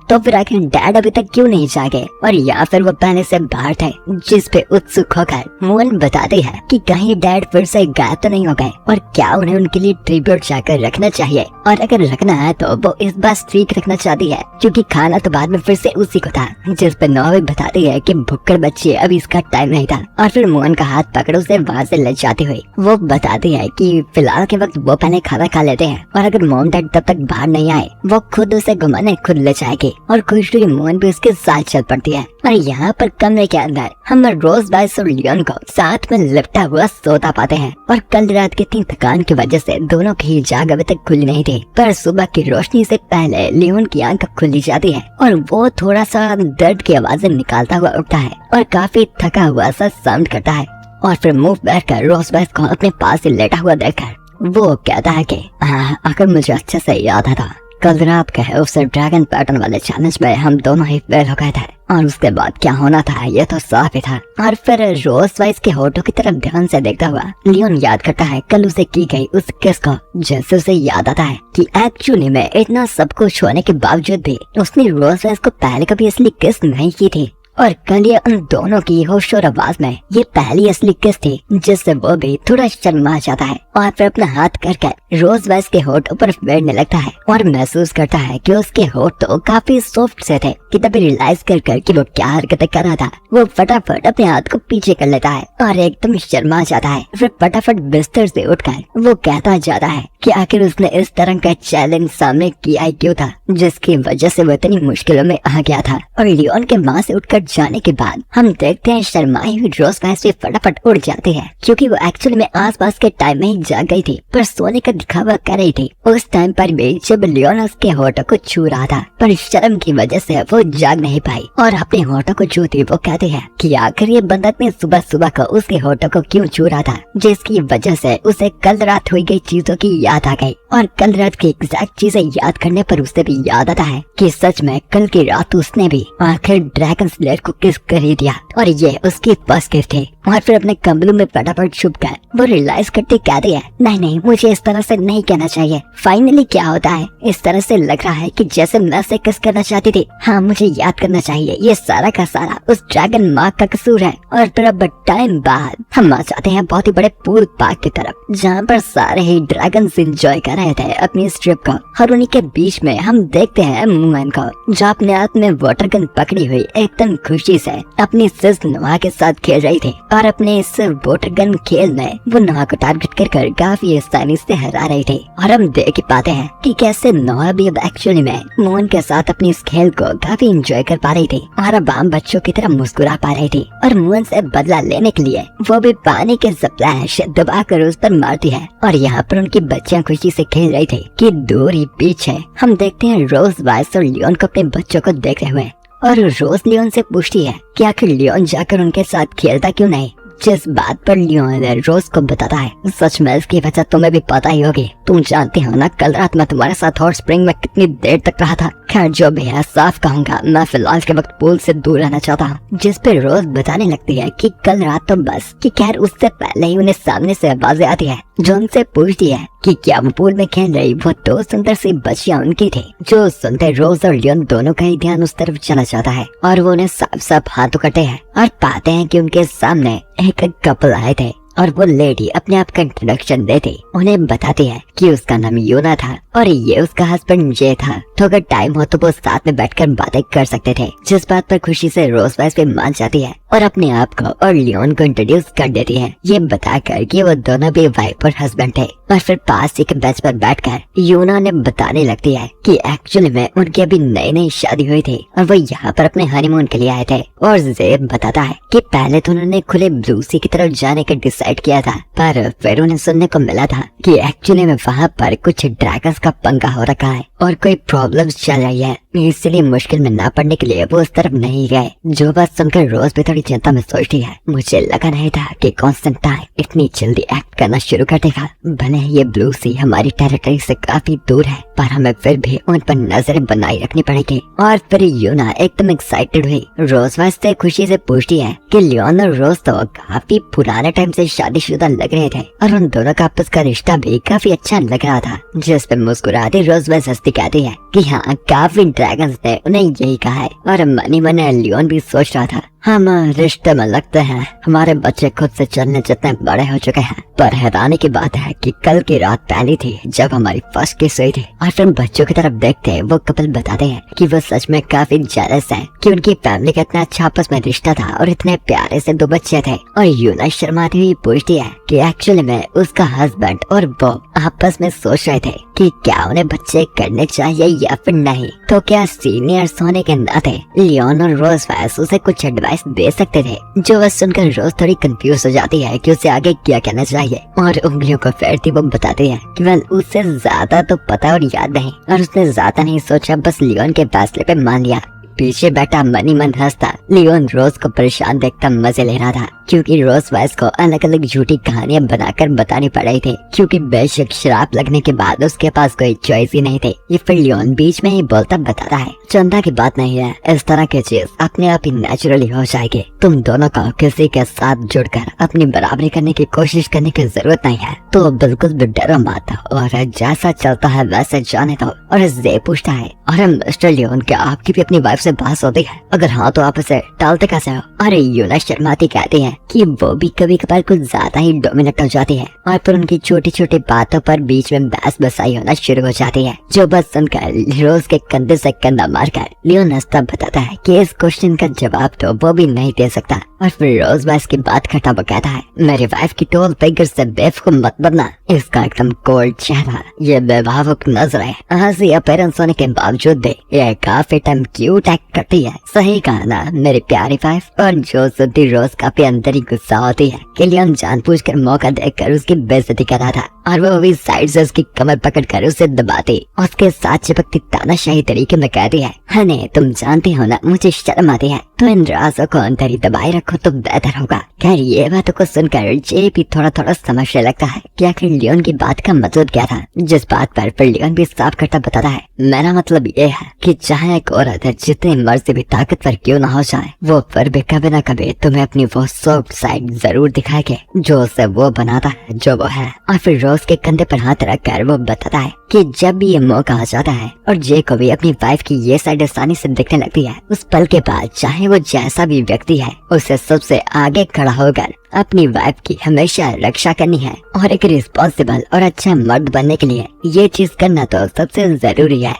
तो फिर आखिर डैड अभी तक क्यों नहीं जागे और या फिर वो पहले से बाहर थे। जिस पे उत्सुक होकर मुअन बताती है कि कहीं डैड फिर से गायब तो नहीं हो गए और क्या उन्हें उनके लिए ट्रिब्यूट जाकर रखना चाहिए, और अगर रखना है तो वो इस बार स्ट्रीक रखना चाहती है क्योंकि खाना तो बाद में फिर से उसी को था। जिस पे नोआ बताती है कि भुक्कड़ बच्चे अभी इसका टाइम नहीं था और फिर मुअन का हाथ पकड़ उसे वहाँ से ले जाती हुई वो बताती है कि फिलहाल के वक्त वो पहले खाना खा लेते हैं और अगर मॉम डैड तब तक बाहर नहीं आए वो खुद उसे घुमाने खुद ले जाएगी। और खुश हुई मुअन भी उसके साथ चल पड़ती है और यहाँ पर कमरे के अंदर हम रोज बाइस और लियोन को साथ में लिपटा हुआ सोता पाते हैं। और कल रात की इतनी थकान की वजह से दोनों की जाग अभी तक खुली नहीं थी, पर सुबह की रोशनी से पहले लियोन की आंख खुली जाती है और वो थोड़ा सा दर्द की आवाजें निकालता हुआ उठता है और काफी थका हुआ सा साउंड करता है। और फिर मुंह बैठकर रोज बाइस को अपने पास से लेटा हुआ देखकर वो कहता है कि अगर मुझे अच्छे से याद आता कल रात के उस ड्रैगन पैटर्न वाले चैलेंज में हम दोनों ही फेल हो गए थे और उसके बाद क्या होना था ये तो साफ ही था। और फिर रोज वाइस के होठों की तरफ ध्यान से देखता हुआ लियोन याद करता है कल उसे की गई उस किस को, जैसे उसे याद आता है कि एक्चुअली में इतना सब कुछ होने के बावजूद भी उसने रोज वाइस को पहले कभी असली किस नहीं की थी और कल ये उन दोनों की होश और आवाज में ये पहली असली किस थी, जिससे वो भी थोड़ा शर्मा जाता है और फिर अपना हाथ करके रोज वाइस के होठ ऊपर फेरने लगता है और महसूस करता है कि उसके होठ तो काफी सॉफ्ट से थे कि तभी रियलाइज कर कि वो क्या हरकतें कर रहा था। वो फटाफट अपने हाथ को पीछे कर लेता है और एकदम शर्मा जाता है। फिर फटाफट बिस्तर से उठकर वो कहता जाता है कि आखिर उसने इस तरह का चैलेंज सामने किया ही क्यों था जिसकी वजह से वो इतनी मुश्किलों में आ गया था। और लियोन के माँ से उठकर जाने के बाद हम देखते हैं शर्माई हुई रोज वाइस भी फटाफट उड़ जाती है क्योंकि वो एक्चुअली में आसपास के टाइम में ही जाग गई थी पर सोने का दिखावा कर रही थी। उस टाइम पर भी जब लियोन उसके होठों को छू रहा था पर शर्म की वजह से वो जाग नहीं पाई और अपने होठों को छूती वो कहती है कि आखिर ये बंदा इतनी सुबह सुबह को उसके होठों को क्यों छू रहा था, जिसकी वजह से उसे कल रात हुई गई चीजों की याद आ गई। और कल रात की एग्जैक्ट चीजें याद करने पर उसे भी याद आता है कि सच में कल की रात उसने भी आखिर ड्रैगन स्लेयर को किस कर ही दिया और ये उसकी फर्स्ट किस थी। और फिर अपने कमलों में फटाफट छुप कर वो रियलाइज करते कहती है नहीं मुझे इस तरह से नहीं कहना चाहिए। फाइनली क्या होता है, इस तरह से लग रहा है कि जैसे मैं से किस करना चाहती थी। हाँ मुझे याद करना चाहिए, ये सारा का सारा उस ड्रैगन माँ का कसूर है। और फिर अब टाइम बाद हम आ जाते हैं बहुत ही बड़े पूल पार्क की तरफ जहाँ पर सारे ही ड्रैगन एंजॉय कर रहे थे अपनी इस ट्रिप को। और उन्हीं के बीच में हम देखते हैं मुअन को जो अपने हाथ में वाटर गन पकड़ी हुई एकदम खुशी से अपनी सिस नोआ के साथ खेल रही थी और अपने इस वाटर गन खेल में वो नोआ को टारगेट कर काफी आसानी से हरा रही थी। और हम देख पाते हैं कि कैसे नोआ भी अब एक्चुअली में मुअन के साथ अपनी इस खेल को काफी एंजॉय कर पा रही थी और अब आम बच्चों की तरह मुस्कुरा पा रही थी। और मुअन से बदला लेने के लिए वो भी पानी के स्प्लैश दबाकर उस पर मारती है और यहाँ पर उनकी बच्चियां खुशी से खेल रही थी कि दूर ही पीछे हम देखते हैं रोज वाइस और लियोन को अपने बच्चों को देखते हुए। और रोज लियोन से पूछती है कि आखिर लियोन जाकर उनके साथ खेलता क्यों नहीं, जिस बात पर लियोन रोज को बताता है सच में इसकी वजह तुम्हें भी पता ही होगी। तुम जानते हो ना कल रात मैं तुम्हारे साथ हॉट स्प्रिंग में कितनी देर तक रहा था। खैर जो भी है साफ कहूंगा मैं फिलहाल के वक्त पूल से दूर रहना चाहता हूँ। जिस पे रोज बताने लगती है कि कल रात तो बस कि खैर उससे पहले ही उन्हें सामने से आवाजें आती है जो उनसे पूछती है कि क्या वो पूल में खेल रही वो दो सुंदर सी बच्चियां उनकी थी। जो सुनते रोज और लियोन दोनों का ही ध्यान उस तरफ चला जाता है और वो उन्हें साफ साफ हाथ करते हैं और पाते हैं कि उनके सामने एक कपल आए थे और वो लेडी अपने आप का इंट्रोडक्शन देती उन्हें बताती है कि उसका नाम यूना था और ये उसका हस्बैंड जे था। तो अगर टाइम हो तो वो साथ में बैठकर बातें कर सकते थे, जिस बात पर खुशी से रोज वाइस भी मान जाती है और अपने आप को और लियोन को इंट्रोड्यूस कर देती है, ये बताकर कि वो दोनों भी वाइफ और हस्बैंड थे। और फिर पास ही के बेंच पर बैठकर यूना ने बताने लगती है कि एक्चुअली में उनकी अभी नई नई शादी हुई थी और वो यहाँ पर अपने हनीमून के लिए आए थे। और जेब बताता है कि पहले तो उन्होंने खुले ब्लू सी की तरफ जाने का डिसाइड किया था, पर फिर उन्हें सुनने को मिला था कि एक्चुअली में वहाँ पर कुछ ड्रैगन्स का पंगा हो रखा है और कोई प्रॉब्लम्स चल रही है, इसलिए मुश्किल में ना पड़ने के लिए वो उस तरफ नहीं गए। जो बात सुनकर रोज भी थोड़ी चिंता में सोचती है, मुझे लगा नहीं था कि कॉन्स्टेंटाइन इतनी जल्दी एक्ट करना शुरू कर देगा। भले ये ब्लू सी हमारी टेरिटरी से काफी दूर है, पर हमें फिर भी उन पर नजरें बनाए रखनी पड़ेगी। और फिर यूना एकदम एक्साइटेड हुई। रोज वास्ते खुशी से पूछती है कि लियोन और रोज तो काफी पुराने टाइम से शादीशुदा लग रहे थे और उन दोनों का आपस का रिश्ता भी काफी अच्छा लग रहा था। जिस पे मुस्कुराती रोज वाइस हंसती कहती है कि हाँ, काफी ड्रैगन्स ने उन्हें यही कहा है। और मनी मन लियोन भी सोच रहा था, हम रिश्ते में लगते हैं, हमारे बच्चे खुद से चलने जितने बड़े हो चुके हैं। पर हैरानी की बात है कि कल की रात पहली थी जब हमारी फर्स्ट किस हुई थी। और फिर बच्चों की तरफ देखते वो कपल बताते हैं कि वो सच में काफी जेलस है कि उनकी फैमिली का इतना अच्छा आपस में रिश्ता था और इतने प्यारे से 2 बच्चे थे। और यूना शर्माती हुई पूछती है कि एक्चुअली में उसका हस्बैंड और वो आपस में सोच रहे थे कि क्या उन्हें बच्चे करने चाहिए या फिर नहीं। तो क्या सीनियर्स होने के नाते लियोन और रोज वाइस उसे कुछ एडवाइस दे सकते थे। जो बस सुनकर रोज थोड़ी कंफ्यूज हो जाती है कि उसे आगे क्या कहना चाहिए और उंगलियों को फेरती वो बताती है कि वह उससे ज्यादा तो पता और याद नहीं और उसने ज्यादा नहीं सोचा, बस लियोन के फैसले पे मान लिया। पीछे बैठा मनी मन हंसता लियोन रोज को परेशान देखता मजे ले रहा था, क्योंकि रोज वाइस को अलग अलग झूठी कहानियां बनाकर बतानी पड़ रही थी, क्योंकि बेशक शराब लगने के बाद उसके पास कोई चॉइस ही नहीं थी। ये फिर लियोन बीच में ही बोलता बताता है, चिंता की बात नहीं है, इस तरह की चीज अपने आप ही नेचुरली हो जाएगी। तुम दोनों को किसी के साथ जुड़कर अपनी बराबरी करने की कोशिश करने की जरूरत नहीं है, तो बिल्कुल भी डरो मत और जैसा चलता है वैसे जाने दो। और जे पूछता है, और मिस्टर लियोन, क्या आपकी भी अपनी वाइफ से बहस होती है? अगर हाँ तो आप इसे टालते कैसे हो? अरे यूना शर्माती कहती है कि वो भी कभी कभार कुछ ज्यादा ही डोमिनेट हो जाती है और फिर उनकी छोटी छोटी बातों पर बीच में बहस बसाई होना शुरू हो जाती है। जो बात सुनकर रोज के कंधे से कंधा मारकर लियोन हंसता बताता है कि इस क्वेश्चन का जवाब तो वो भी नहीं दे सकता। और फिर रोज वाइस की बात खटा वो कहता है, मेरी वाइफ की टोल फिगर से बेवकूफ मत बनना, इसका एकदम कोल्ड चेहरा, ये बेभावुक नजरें, हंसी अपीयरेंस होने के बावजूद भी ये काफी टाइम क्यूट एक्ट करती है। सही कहा ना मेरी प्यारी वाइफ। और जो सुनती रोज काफी अंदर ही गुस्सा होती है कि लियोन जानबूझकर मौका देकर उसकी बेइज्जती कर रहा था और वो भी साइड से उसकी कमर पकड़कर उसे दबाती, उसके साथ चिपकती तानाशाही तरीके में कहती है, हने तुम जानती हो ना मुझे शर्म आती है, तो इन राजों को अंदर ही दबाए रखो तो बेहतर होगा। खैर ये बातों को सुनकर जे भी थोड़ा थोड़ा समझने लगता है कि आखिर लियोन की बात का मकसद क्या था। जिस बात पर फिर लियोन भी साफ करता बताता है, मेरा मतलब ये है कि चाहे एक औरत जितनी मर्जी भी ताकतवर क्यों ना हो जाए, वो फिर भी कभी न कभी तुम्हें अपनी वो सॉफ्ट साइड जरूर दिखाएगी जो उसे वो बनाता है जो वो है। और फिर रोज के कंधे पर हाथ रखकर वो बताता है कि जब भी ये मौका आ जाता है और जे को भी अपनी वाइफ की ये साइड आसानी से दिखने लगती है, उस पल के बाद चाहे वो जैसा भी व्यक्ति है उसे सबसे आगे खड़ा होकर अपनी वाइफ की हमेशा रक्षा करनी है। और एक रिस्पॉन्सिबल और अच्छा मर्द बनने के लिए ये चीज करना तो सबसे जरूरी है।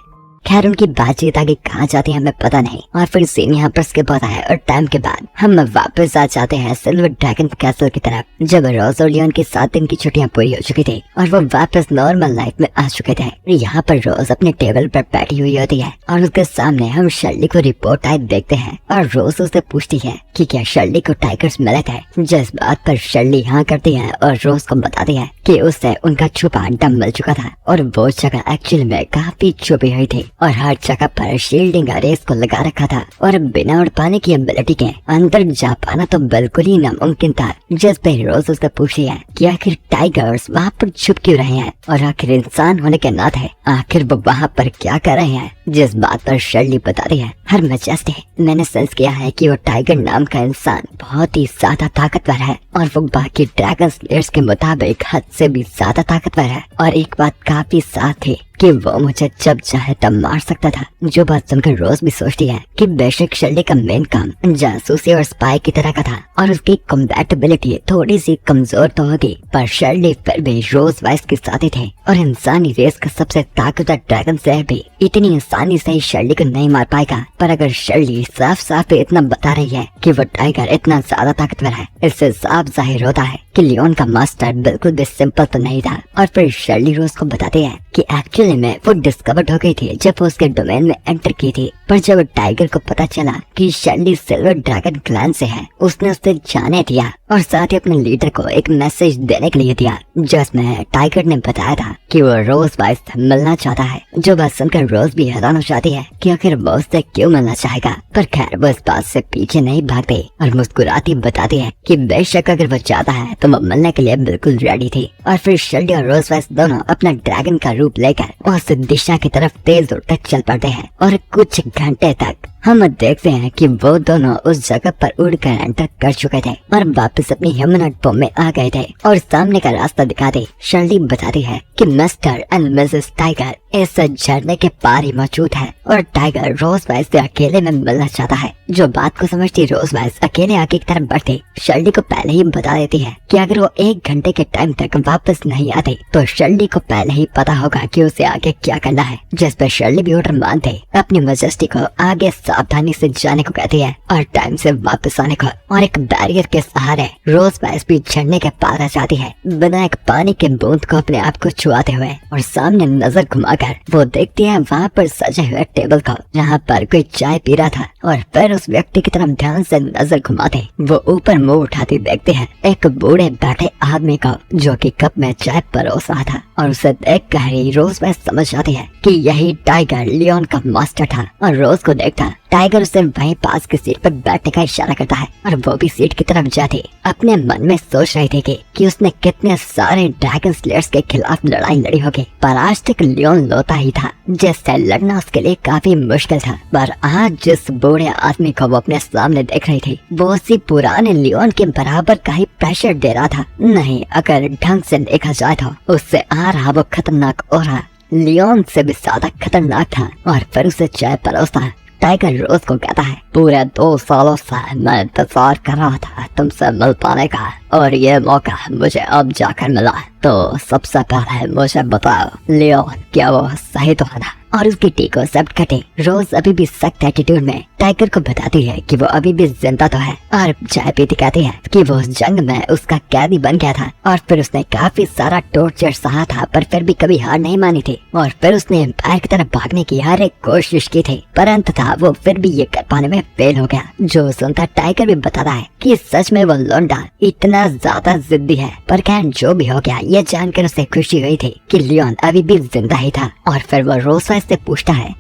खैर उनकी बातचीत आगे कहाँ जाती है हमें पता नहीं। और फिर सीन यहाँ पर स्किप होता है और टाइम के बाद हम वापस आ जाते हैं सिल्वर ड्रैगन कैसल की तरफ, जब रोज और लियोन की 7 दिन की छुट्टियां पूरी हो चुकी थी और वो वापस नॉर्मल लाइफ में आ चुके थे। यहाँ पर रोज अपने टेबल पर बैठी हुई होती है और उसके सामने हम शर्ली को रिपोर्ट आए देखते हैं और रोज उससे पूछती है कि क्या शर्ली को टाइगर्स मिले थे, जिस बात पर शर्ली हाँ करती है और रोज को बताती है कि उसे उनका छुपा अड्डा मिल चुका था और वो जगह एक्चुअली में काफी छुपी हुई थी और हर जगह पर शील्डिंग अरेस को लगा रखा था और बिना उड़ पाने की एबिलिटी के अंदर जा पाना तो बिल्कुल ही नामुमकिन था। जिस पे रोज उससे पूछी है कि आखिर टाइगर्स वहाँ पर छुप क्यों रहे हैं और आखिर इंसान होने के नाते आखिर वो वहाँ पर क्या कर रहे हैं। जिस बात पर शर्ली बताती है, हर मैजेस्टी मैंने सेंस किया है कि वो टाइगर नाम का इंसान बहुत ही ज्यादा ताकतवर है और वो बाकी ड्रैगन स्लेयर्स के मुताबिक हद से भी ज्यादा ताकतवर है। और एक बात काफी साफ थी कि वो मुझे जब चाहे तब मार सकता था। जो बात सुनकर रोज भी सोचती है कि बेशक शर्ली का मेन काम जासूसी और स्पाई की तरह का था और उसकी कम्बैटिबिलिटी थोड़ी सी कमजोर तो होगी, पर शर्ली फिर भी रोज वाइस के साथ ही थे और इंसानी रेस का सबसे ताकतवर ड्रैगन स्लेयर भी इतनी आसानी से शर्ली को नहीं मार पाएगा। पर अगर शर्ली साफ साफ इतना बता रही है कि वो टाइगर इतना ज्यादा ताकतवर है, इससे साफ जाहिर होता है कि लियोन का मास्टर बिल्कुल भी सिंपल तो नहीं था। और फिर शर्ली रोज को बताती है कि एक्चुअली में वो डिस्कवर्ड हो गई थी जब वो उसके डोमेन में एंटर की थी, पर जब टाइगर को पता चला कि शर्ली सिल्वर ड्रैगन क्लैन से है, उसने उसे जाने दिया और साथ ही अपने लीडर को एक मैसेज देने के लिए दिया, जिसमें टाइगर ने बताया था कि वो रोज वाइस से मिलना चाहता है। जो बात सुनकर रोज भी हैरान हो जाती है कि आखिर वो उससे क्यों मिलना चाहेगा, पर खैर वो इस बात से पीछे नहीं भागती और मुस्कुराती बताती है कि बेशक अगर वो चाहता है तो वो मिलने के लिए बिल्कुल रेडी थी। और फिर शर्ली और रोज वाइस दोनों अपना ड्रैगन का रूप लेकर उस दिशा की तरफ तेज उड़कर चल पड़ते हैं और कुछ घंटे तक हम देखते हैं कि वो दोनों उस जगह पर उड़कर एंटर कर चुके थे और वापस अपनी ह्यूमनॉइड फॉर्म में आ गए थे और सामने का रास्ता दिखाते शर्ली बताती है कि मिस्टर एंड मिसेस टाइगर इस झरने के पार ही मौजूद है और टाइगर रोज वाइस से अकेले में मिलना चाहता है। जो बात को समझती रोज वाइस अकेले आगे की तरफ बढ़ती शर्ली को पहले ही बता देती है कि अगर वो 1 घंटे के टाइम तक वापस नहीं आते तो शर्ली को पहले ही पता होगा कि उसे आगे क्या करना है, जिस पर शर्ली भी ऑर्डर मानते अपनी मजेस्टी को आगे सावधानी से जाने को कहती है और टाइम से वापस आने को, और एक बैरियर के सहारे रोज वाइस भी झरने के पार आ जाती है बिना एक पानी के बूंद को अपने आप को छुआते हुए। और सामने नजर घुमाकर वो देखती है वहाँ पर सजे हुए टेबल को जहाँ पर कोई चाय पी रहा था, और फिर उस व्यक्ति की तरफ ध्यान से नजर घुमाते वो ऊपर मुंह उठाती देखते हैं एक बूढ़े बैठे आदमी को जो कि कप में चाय परोस रहा था। और उसे देख कर ही रोज वाइस समझ जाती है कि यही टाइगर लियोन का मास्टर था। और रोज को देखता टाइगर उसे वहीं पास की सीट पर बैठने का इशारा करता है और वो भी सीट की तरफ जाती अपने मन में सोच रही थी कि उसने कितने सारे ड्रैगन स्लेयर्स के खिलाफ लड़ाई लड़ी होगी, पर आज तक लियोन लोता ही था जिससे लड़ना उसके लिए काफी मुश्किल था। पर आज जिस बूढ़े आदमी को वो अपने सामने देख रही थी वो उसी पुराने लियोन के बराबर का ही प्रेशर दे रहा था। नहीं, अगर ढंग से देखा जाए तो उससे आ रहा वो खतरनाक और लियोन से भी ज्यादा खतरनाक था। और फिर उसे चाय परोसता टाइगर रोज को कहता है, पूरे 2 सालों से मैं इंतजार कर रहा था तुमसे मिल पाने का और ये मौका मुझे अब जाकर मिला, तो सबसे पहले मुझे बताओ लियोन क्या वो सही तो है ना। और उसकी टी को एक्सेप्ट करते रोज अभी भी सख्त एटीट्यूड में टाइगर को बताती है कि वो अभी भी जिंदा तो है और चाय पीती कहती है कि वो उस जंग में उसका कैदी बन गया था और फिर उसने काफी सारा टॉर्चर सहा था पर फिर भी कभी हार नहीं मानी थी और फिर उसने एम्पायर की तरफ भागने की हर एक कोशिश की थी, पर अंततः वो फिर भी ये कर पाने में फेल हो गया। जो सुनता टाइगर भी बताता है कि सच में वो लोंडा इतना ज्यादा जिद्दी है। पर खैर जो भी हो गया ये जानकर उसे खुशी हुई थी कि लियोन अभी भी जिंदा ही था। और फिर वो रोज से पूछता है,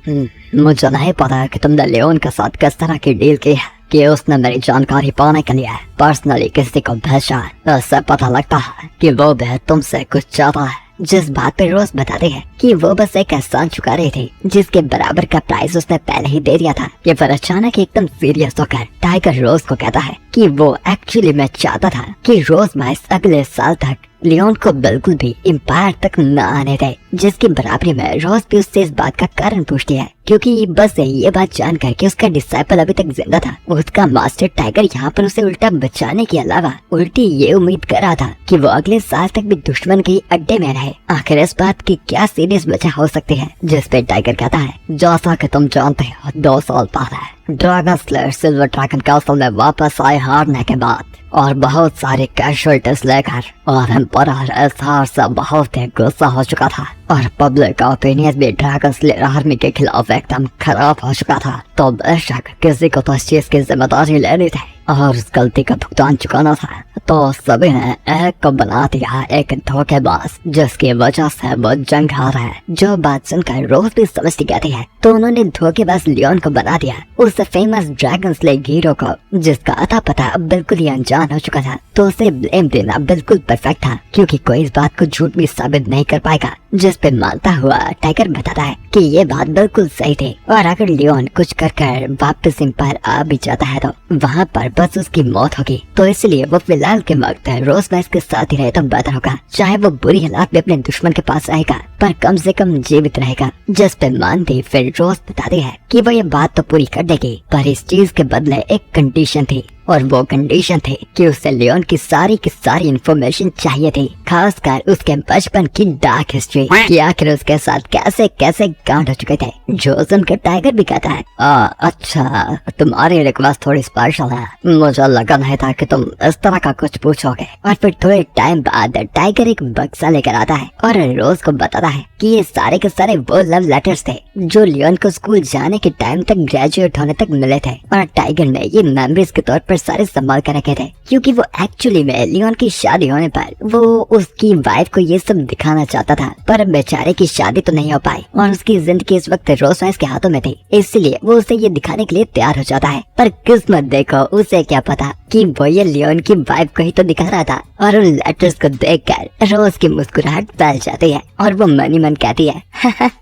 मुझे नहीं पता कि तुमने लियोन के साथ किस तरह की डील की है कि उसने मेरी जानकारी पाने के लिए पर्सनली किसी को भेजा। उससे पता लगता है कि वो भी तुमसे कुछ चाहता है। जिस बात पे रोज बताते हैं कि वो बस एक एहसान चुका रही थी जिसके बराबर का प्राइस उसने पहले ही दे दिया था। ये फिर अचानक एकदम सीरियस होकर टाइगर रोज को कहता है कि वो एक्चुअली मैं चाहता था कि रोज माइस अगले साल तक लियोन को बिल्कुल भी एम्पायर तक न आने दे, जिसकी बराबरी में रोज भी उससे इस बात का कारण पूछती है क्योंकि बस ये बात जानकर कि उसका डिसाइपल अभी तक जिंदा था उसका मास्टर टाइगर यहाँ पर उसे उल्टा बचाने के अलावा उल्टी ये उम्मीद कर रहा था कि वो अगले साल तक भी दुश्मन के अड्डे में रहे। आखिर इस बात की क्या सीरियस वजह हो सकती है, जिस पे टाइगर कहता है, जैसा कि तुम जानते हो 2 साल पहले dragon slayer silver dragon castle में वापस आए हारने के बाद और बहुत सारे कैजुअल्टीज लेकर और एम्पायर इस हार से बहुत ही गुस्सा हो चुका था और पब्लिक ओपिनियन भी ड्रैगन स्लेयर आर्मी के खिलाफ एकदम खराब हो चुका था। तो बेशक किसी को तो इस चीज की जिम्मेदारी लेनी थी और उस गलती का भुगतान चुकाना था। तो सभी ने एक को बना दिया एक धोखेबाज जिसकी वजह से वो जंग हारा है। जो बात सुनकर रोज भी समझती कहती है तो उन्होंने धोखेबाज लियोन को बना दिया उस फेमस ड्रैगन स्लेयर हीरो को जिसका अता पता बिल्कुल ही अनजान हो चुका था। तो उसे ब्लेम देना बिल्कुल परफेक्ट था क्योंकि कोई इस बात को झूठ भी साबित नहीं कर पाएगा। जिस पे मानता हुआ टाइगर बताता है कि ये बात बिल्कुल सही थी और अगर लियोन कुछ कर वापस एम्पायर आ भी जाता है तो वहाँ पर बस उसकी मौत होगी, तो इसलिए वो फिलहाल के वक्त रोज वाइस के साथ ही रहे तो बेहतर होगा। चाहे वो बुरी हालात में अपने दुश्मन के पास रहेगा, पर कम से कम जीवित रहेगा। जिस पे मानती फिर रोज बताती है कि वो ये बात तो पूरी कर देगी, पर इस चीज के बदले एक कंडीशन थी, और वो कंडीशन थी कि उसे लियोन की सारी इन्फॉर्मेशन चाहिए थी, खासकर उसके बचपन की डार्क हिस्ट्री, कि आखिर उसके साथ कैसे कैसे कांड हो चुके थे, जो सुनकर टाइगर भी कहता है अच्छा तुम्हारी रिक्वेस्ट थोड़ी स्पेशल है, मुझे लगा नहीं था कि तुम इस तरह का कुछ पूछोगे। और फिर थोड़े टाइम बाद टाइगर एक बक्सा लेकर आता है और रोज को बताता है कि ये सारे के सारे वो लव लेटर्स थे जो लियोन को स्कूल जाने के टाइम तक ग्रेजुएट होने तक मिले थे, और टाइगर ने ये मेमोरीज के तौर पर सारे संभाल कर रखे थे, क्योंकि वो एक्चुअली में लियोन की शादी होने पर वो उसकी वाइफ को ये सब दिखाना चाहता था, पर बेचारे की शादी तो नहीं हो पाई और उसकी जिंदगी इस वक्त रोज वाइस के हाथों में थी, इसलिए वो उसे ये दिखाने के लिए तैयार हो जाता है। पर किस्मत देखो, उसे क्या पता कि वो ये लियोन की वाइफ को ही तो दिखा रहा था। और उन लेटर्स को देखकर रोज की मुस्कुराहट फैल जाती है और वो मनी मन कहती है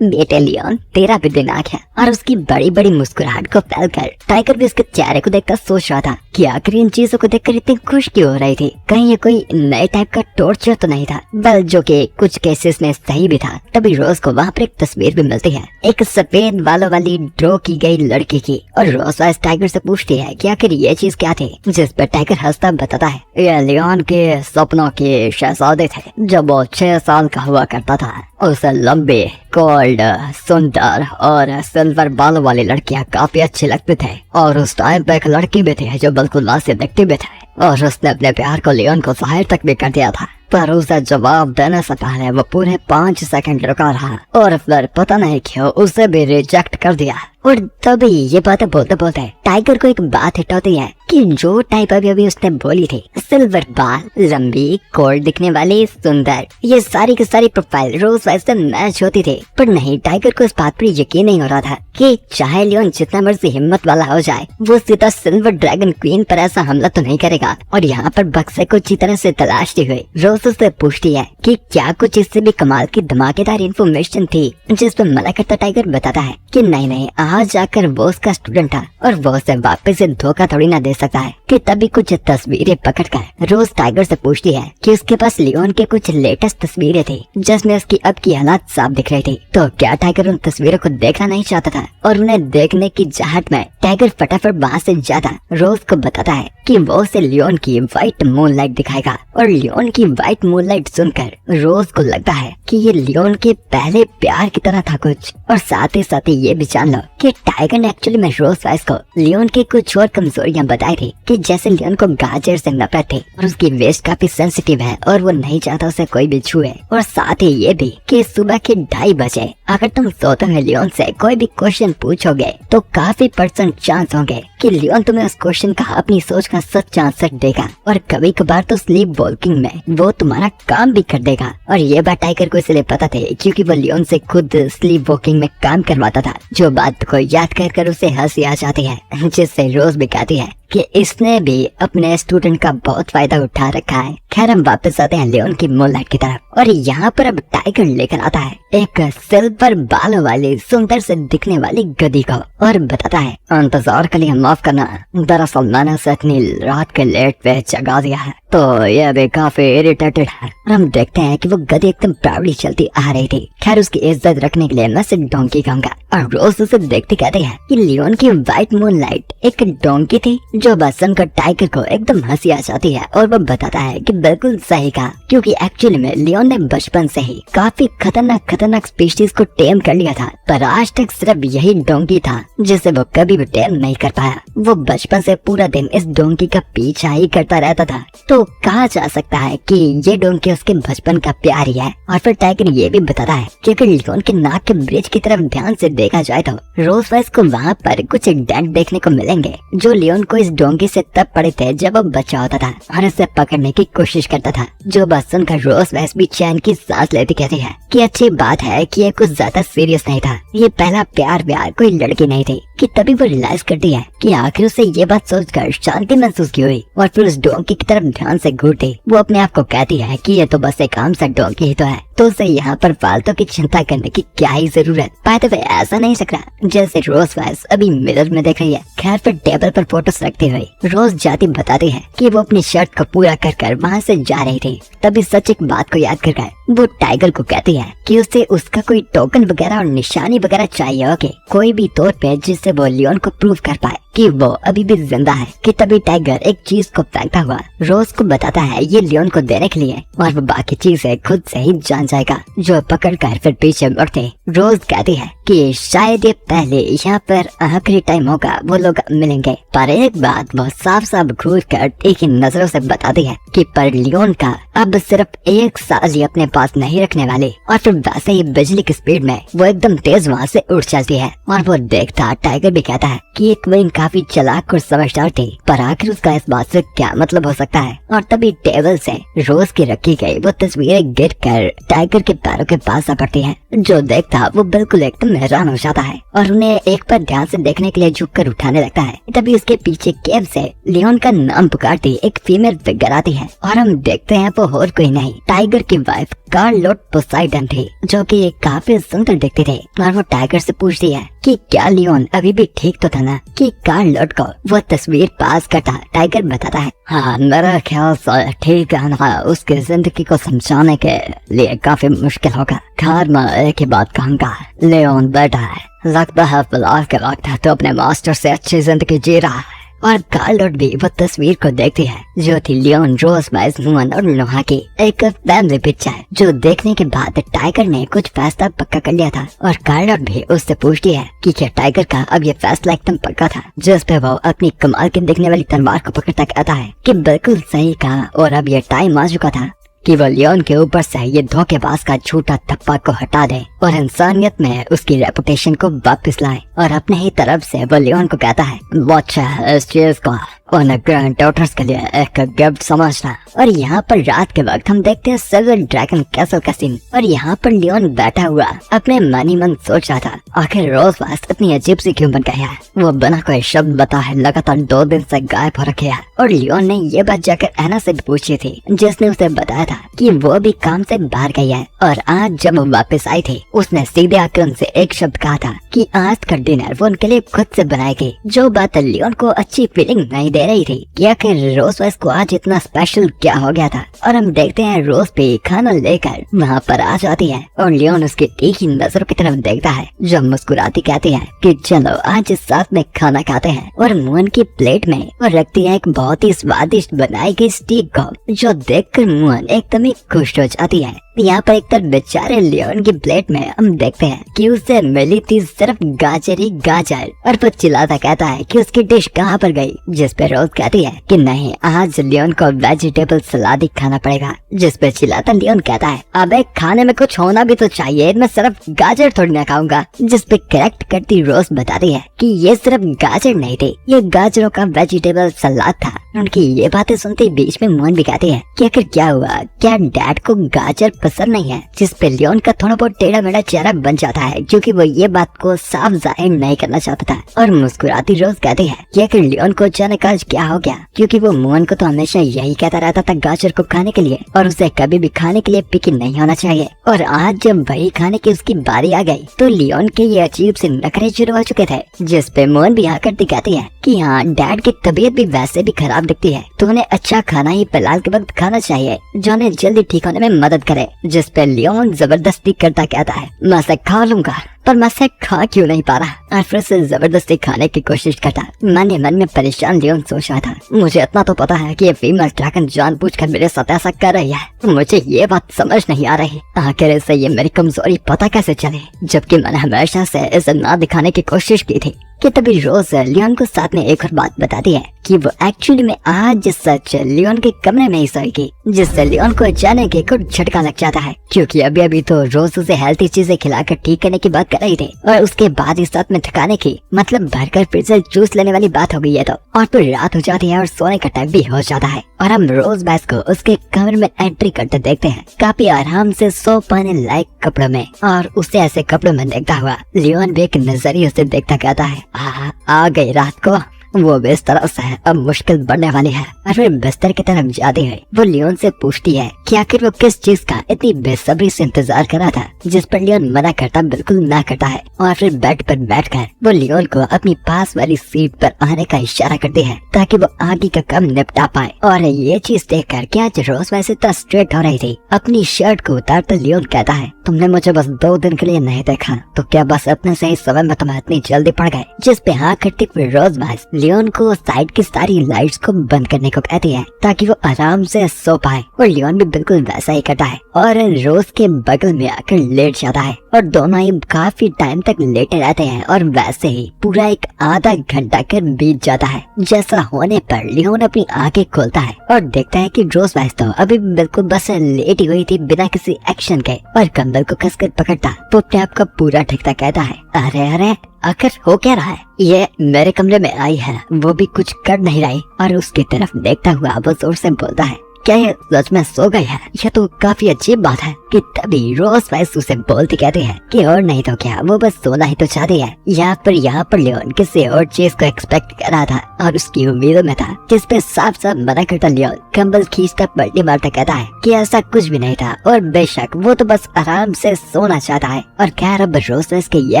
बेटे लियोन तेरा भी दिन आ गया। और उसकी बड़ी बड़ी मुस्कुराहट को फैलकर टाइगर भी उसके चेहरे को देखकर सोच रहा था कि आखिर इन चीजों को देखकर इतनी खुश क्यों हो रही थी, कहीं ये कोई नए टाइप का टॉर्चर तो नहीं था, बल जो कि कुछ केसेस में सही भी था। तभी रोज को वहाँ पर एक तस्वीर भी मिलती है, एक सफेद बालों वाली ड्रॉ की गई लड़की की, और रोज वाइस टाइगर से पूछती है कि आखिर ये चीज क्या थी, जिस पर टाइगर हंसता बताता है ये लियोन के सपनों के शहजादे थे। जब वो 6 साल का हुआ करता था, उसे लंबे कोल्ड सुंदर और सिल्वर बालों वाली लड़कियां काफी अच्छी लगती थे, और उस टाइम पे एक लड़की भी थी जो बिल्कुल लासे दिखती भी थे, और उसने अपने प्यार को लियोन को जाहिर तक भी कर दिया था। पर उसे जवाब देने से पहले वो पूरे 5 सेकंड रुका रहा, और फिर पता नहीं क्यों उसे भी रिजेक्ट कर दिया। और तभी ये बातें बोलते बोलते टाइगर को एक बात हिट होती है कि जो टाइप अभी उसने बोली थी, सिल्वर बाल, लंबी, कोल्ड दिखने वाली, सुंदर, ये सारी की सारी प्रोफाइल रोज वाइस से मैच होती थी। पर नहीं, टाइगर को इस बात पर यकीन नहीं हो रहा था कि चाहे लियोन जितना मर्जी हिम्मत वाला हो जाए, वो सीधा सिल्वर ड्रैगन क्वीन पर ऐसा हमला तो नहीं करेगा। और यहाँ पर बक्से को अच्छी तरह से तलाशती हुई रोज उससे पूछती है कि क्या कुछ इससे भी कमाल की धमाकेदार इन्फॉर्मेशन थी, जिस पर मना करता टाइगर बताता है कि नहीं, आज जाकर वो उसका स्टूडेंट था और वो उसे वापस से धोखा थोड़ी ना दे सकता है। कि तभी कुछ तस्वीरें पकड़कर रोज टाइगर से पूछती है कि उसके पास लियोन के कुछ लेटेस्ट तस्वीरें थी जिसमें उसकी अब की हालात साफ दिख रही थी। तो क्या टाइगर उन तस्वीरों को देखना नहीं चाहता था? और उन्हें देखने की चाहत में टाइगर फटाफट वहाँ से जाता रोज को बताता है कि वो उसे लियोन की व्हाइट मूनलाइट दिखाएगा। और लियोन की व्हाइट मूनलाइट सुनकर रोज को लगता है कि ये लियोन के पहले प्यार की तरह था कुछ। और साथ ही ये भी जान लो कि टाइगर ने एक्चुअली में रोज वाइस को लियोन की कुछ और कमजोरियां बताई थी, कि जैसे लियोन को गाजर से नफरत थी और उसकी वेस्ट काफी सेंसिटिव है और वो नहीं चाहता उसे कोई भी छुए। और साथ ही ये भी कि सुबह के 2:30 बजे अगर तुम सोते हुए लियोन से कोई भी क्वेश्चन पूछोगे तो काफी % चांस होंगे कि लियोन तुम्हें उस क्वेश्चन का अपनी सोच का सच्चा आंसर देगा। और कभी कभार तो स्लीप वॉकिंग में वो तुम्हारा काम भी कर देगा। और ये बात टाइगर को इसलिए पता थी क्योंकि वो लियोन से खुद स्लीप वॉकिंग में काम करवाता था, जो बात को याद कर उसे हंसी आ जाती है, जिससे रोज भी कहती है कि इसने भी अपने स्टूडेंट का बहुत फायदा उठा रखा है। खैर हम वापस आते हैं लियोन की मूनलाइट की तरफ, और यहाँ पर अब टाइगर लेकर आता है एक सिल्वर बालों वाली सुंदर से दिखने वाली गधी को, और बताता है इंतजार के लिए माफ करना, दरअसल मैंने उसे इतनी रात के लेट पे जगा दिया है तो ये भी काफी इरिटेटेड है। और हम देखते हैं कि वो गधी एकदम प्राउडली चलती आ रही थी। खैर उसकी इज्जत रखने के लिए मैं सिर्फ डोंकी कहूंगा। और रोज उसे देखते कहते हैं कि लियोन की व्हाइट मूनलाइट एक डोंकी थी, जो बात सुनकर टाइगर को एकदम हंसी आ जाती है। और वो बताता है कि बिल्कुल सही कहा, क्योंकि एक्चुअली में लियोन ने बचपन से ही काफी खतरनाक स्पीशीज को टेम कर लिया था, पर आज तक सिर्फ यही डोंकी था जिसे वो कभी भी टेम नहीं कर पाया। वो बचपन से पूरा दिन इस डोंकी का पीछा ही करता रहता था। तो कहा जा सकता है कि ये डोंकी उसके बचपन का प्यार ही है। और फिर टाइगर ये भी बताता है कि अगर लियोन के नाक के ब्रिज की तरफ ध्यान से देखा जाए तो रोज वाइस को वहाँ पर कुछ डेंट देखने को मिलेंगे, जो लियोन को इस डोंकी से तब पड़े थे जब वो बच्चा होता था और उसे पकड़ने की कोशिश करता था। जो बात सुनकर रोज वाइस भी चैन की सांस लेती कहती है कि अच्छी बात है कि ये कुछ ज्यादा सीरियस नहीं था, ये पहला प्यार कोई लड़की नहीं थी। कि तभी वो रियलाइज करती है कि आखिर उसे ये बात सोचकर शांति महसूस की हुई। और फिर उस डोंकी की तरफ ध्यान से घूरती वो अपने आप को कहती है कि ये तो बस एक आम सा डोंकी ही तो है, तो उसे यहाँ पर फालतू की चिंता करने की क्या ही जरूरत। बाय द वे ऐसा नहीं लग रहा जैसे रोज वाइस अभी मिरर में देख रही है। खैर फिर टेबल पर फोटोस रखते हुए रोज जाती बताती है कि वो अपनी शर्ट को पूरा कर वहाँ से जा रही थी। तभी सच एक बात को याद कर वो टाइगर को कहती है कि उसे उसका कोई टोकन वगैरह और निशानी वगैरह चाहिए होगी, कोई भी तौर पे जिससे वो लियोन को प्रूव कर पाए कि वो अभी भी जिंदा है। कि तभी टाइगर एक चीज को फेंकता हुआ रोज को बताता है ये लियोन को देने के लिए, और वो बाकी चीजें खुद से ही जान जाएगा। जो पकड़ कर फिर पीछे मुड़ते रोज कहती है कि शायद ये पहले यहाँ पर आखिरी टाइम होगा वो लोग मिलेंगे। पर एक बात वो साफ साफ घूर कर एक ही नजरों से बताती है कि पर लियोन का अब सिर्फ एक साल ही अपने पास नहीं रखने वाले। और फिर वैसे ही बिजली की स्पीड में वो एकदम तेज वहाँ से उड़ चलती है। और वो देखता टाइगर भी कहता है कि ये क्वीन काफी चालाक और समझदार थी, पर आखिर उसका इस बात से क्या मतलब हो सकता है। और तभी टेबल से रोज की रखी गई वो तस्वीरें गिर कर टाइगर के पैरों के पास आ पड़ती है। जो देखता वो बिल्कुल एकदम हैरान हो जाता है और उन्हें एक पर ध्यान से देखने के लिए झुककर उठाने लगता है। तभी उसके पीछे केव से लियोन का नाम पुकारती एक फीमेल फिगर आती है और हम देखते हैं वो और कोई नहीं टाइगर की वाइफ कार्लोट पोसाइडन थी, जो कि काफी सुंदर दिखती थी। और वो टाइगर से पूछती है कि क्या लियोन अभी भी ठीक तो था ना। कि कार्लोट को वो तस्वीर पास करता टाइगर बताता है हाँ मेरा ख्याल से ठीक है ना, उसकी जिंदगी को समझाने के लिए काफी मुश्किल होगा। खैर मैं एक ही बात कहूँगा, लियोन बेटा है, लगता है फिलहाल के वक्त तो अपने मास्टर से अच्छी जिंदगी जी रहा है। और कार्लोट भी वो तस्वीर को देखती है जो थी लियोन, रोज, माइस, मुअन और नोहा की एक फैमिली पिक्चर, जो देखने के बाद टाइगर ने कुछ फैसला पक्का कर लिया था। और कार्लोट भी उससे पूछती है कि क्या टाइगर का अब ये फैसला एकदम पक्का था, जिस पे वो अपनी कमाल के दिखने वाली तलवार को पकड़ता कहता है कि बिल्कुल सही कहा और अब ये टाइम आ चुका था कि वो लियोन के ऊपर से ये धोखेबाज का झूठा थप्पा को हटा दे और इंसानियत में उसकी रेपुटेशन को वापस लाए। और अपने ही तरफ से वो लियोन को कहता है इस चीज को उन ग्रैंड डॉटर्स के लिए एक गिफ्ट समझना। और यहाँ पर रात के वक्त हम देखते हैं सिल्वर ड्रैगन कैसल का सीन। और यहाँ पर लियोन बैठा हुआ अपने मन ही मन सोच रहा था आखिर रोज वास्ट इतनी अजीब सी क्यों बन गया है। वो बिना कोई शब्द बताए लगातार 2 दिन से गायब हो रखे है। और लियोन ने ये बात जाकर एना से पूछी थी, जिसने उसे बताया था कि वो भी काम से बाहर गई है। और आज जब वो वापस आई थी उसने सीधे आकर उनसे एक शब्द कहा था कि आज का डिनर वो उनके लिए खुद से बनाएगी। जो बात लियोन को अच्छी फीलिंग नहीं दे रही थी कि आखिर रोज वाइस को आज इतना स्पेशल क्या हो गया था। और हम देखते हैं रोज पे खाना लेकर वहाँ पर आ जाती है और लियोन उसकी तीखी नजरों की तरफ देखता है, जो मुस्कुराती कहती है कि चलो आज साथ में खाना खाते हैं। और मुअन की प्लेट में और रखती है एक बहुत ही स्वादिष्ट बनाई गई स्टीक को, जो देखकर मुअन एकदम ही खुश हो जाती है। यहाँ पर एक तरफ बेचारे लियोन की प्लेट में हम देखते हैं कि उसे मिली थी सिर्फ गाजर ही गाजर। और वो चिल्लाता कहता है कि उसकी डिश कहाँ पर गई, जिस पे रोज कहती है कि नहीं आज लियोन को वेजिटेबल सलाद ही खाना पड़ेगा। जिस पे चिल्लाता लियोन कहता है अबे खाने में कुछ होना भी तो चाहिए, मैं सिर्फ गाजर थोड़ी ना खाऊंगा। जिस पे करेक्ट करती रोज बताती है कि ये सिर्फ गाजर नहीं थे, ये गाजरों का वेजिटेबल सलाद था। उनकी ये बातें सुनते बीच में मुअन भी कहती है कि आखिर क्या हुआ, क्या डैड को गाजर पसंद नहीं है। जिस पे लियोन का थोड़ा बहुत टेढ़ा मेढ़ा चेहरा बन जाता है, क्योंकि वो ये बात को साफ जाहिर नहीं करना चाहता था। और मुस्कुराती रोज कहती है कि आखिर लियोन को अचानक आज क्या हो गया, क्योंकि वो मुअन को तो हमेशा यही कहता रहता था गाजर को खाने के लिए और उसे कभी भी खाने के लिए पिकी नहीं होना चाहिए। और आज जब वही खाने की उसकी बारी आ गई तो लियोन के ये अजीब से नखरे शुरू हो चुके थे। जिस पे मुअन भी आकर कहती है कि हाँ डैड की तबीयत भी वैसे भी खराब दिखती है, तो उन्हें अच्छा खाना ही फिलहाल के वक्त खाना चाहिए जो उन्हें जल्दी ठीक होने में मदद करे। जिस पे लियोन जबरदस्ती करता कहता है मैं से खा लूंगा, पर मैं से खा क्यों नहीं पा रहा। और फिर से जबरदस्ती खाने की कोशिश करता। मन ही मन में परेशान लियोन सोच रहा था मुझे इतना तो पता है कि ये फीमेल ड्रैगन जानबूझकर मेरे साथ ऐसा कर रही है। मुझे ये बात समझ नहीं आ रही आखिर इसे ये मेरी कमजोरी पता कैसे चले, जबकि मैंने हमेशा से इसे ना दिखाने की कोशिश की थी। कि तभी रोज लियोन को साथ में एक और बात बताती है कि वो एक्चुअली में आज सच लियोन के कमरे में ही सोएगी, जिससे लियोन को अचानक एक और झटका लग जाता है, क्योंकि अभी अभी तो रोज उसे हेल्थी चीजें खिलाकर ठीक करने की बात कर रही थी और उसके बाद ही साथ में थकाने की मतलब भरकर फिर से जूस लेने वाली बात हो गई है। तो और फिर रात हो जाती है और सोने का टाइम भी हो जाता है और हम रोज बैस को उसके कमरे में एंट्री करते देखते हैं, काफी आराम से सो पाने लायक कपड़ों में। और उसे ऐसे कपड़ों में देखता हुआ लियोन भी एक नजरिए से देखता कहता है आ गई रात को वो बिस्तर से अब मुश्किल बढ़ने वाली है और फिर बिस्तर की तरफ जाती है वो लियोन से पूछती है कि आखिर वो किस चीज का इतनी बेसब्री से इंतजार कर रहा था, जिस पर लियोन मना करता बिल्कुल ना करता है और फिर बेड पर बैठकर वो लियोन को अपनी पास वाली सीट पर आने का इशारा करती है ताकि वो आगे का काम निपटा पाए। और ये चीज देखकर कि आज रोज वैसे तो स्ट्रेट हो रही थी, अपनी शर्ट को उतारकर लियोन कहता है, तुमने मुझे बस 2 दिन के लिए नहीं देखा तो क्या बस अपने सही समय में तुम्हें इतनी जल्दी पड़ गए। जिस पे हाँ करती हुई रोज वाइस लियोन को साइड की सारी लाइट्स को बंद करने को कहती है ताकि वो आराम से सो पाए और लियोन भी बिल्कुल वैसा ही करता है और रोज के बगल में आकर लेट जाता है और दोनों ही काफी टाइम तक लेटे रहते हैं और वैसे ही पूरा एक आधा घंटा कर बीत जाता है। जैसा होने पर लियोन अपनी आंखें खोलता है और देखता है कि रोज वाइस तो अभी बिल्कुल बस लेटी हुई थी बिना किसी एक्शन के और कंबल को कसकर पकड़ता वो अपने आप का पूरा ठिकता कहता है, अरे अरे आखिर हो क्या रहा है, ये मेरे कमरे में आई है वो भी कुछ कर नहीं रही। और उसकी तरफ देखता हुआ वो जोर से बोलता है, क्या ये सच में सो गई है? यह तो काफी अजीब बात है कि तभी रोज वाइस उसे बोलती कहती है कि और नहीं तो क्या वो बस सोना ही तो चाहती है। यहाँ पर लियोन किसी और चीज को एक्सपेक्ट कर रहा था और उसकी उम्मीदों में था, जिस पे साफ साफ मना करता लियोन कंबल खींचता पलटी मारता कहता है कि ऐसा कुछ भी नहीं था और बेशक वो तो बस आराम से सोना चाहता है। और खैर अब रोज वाइस के ये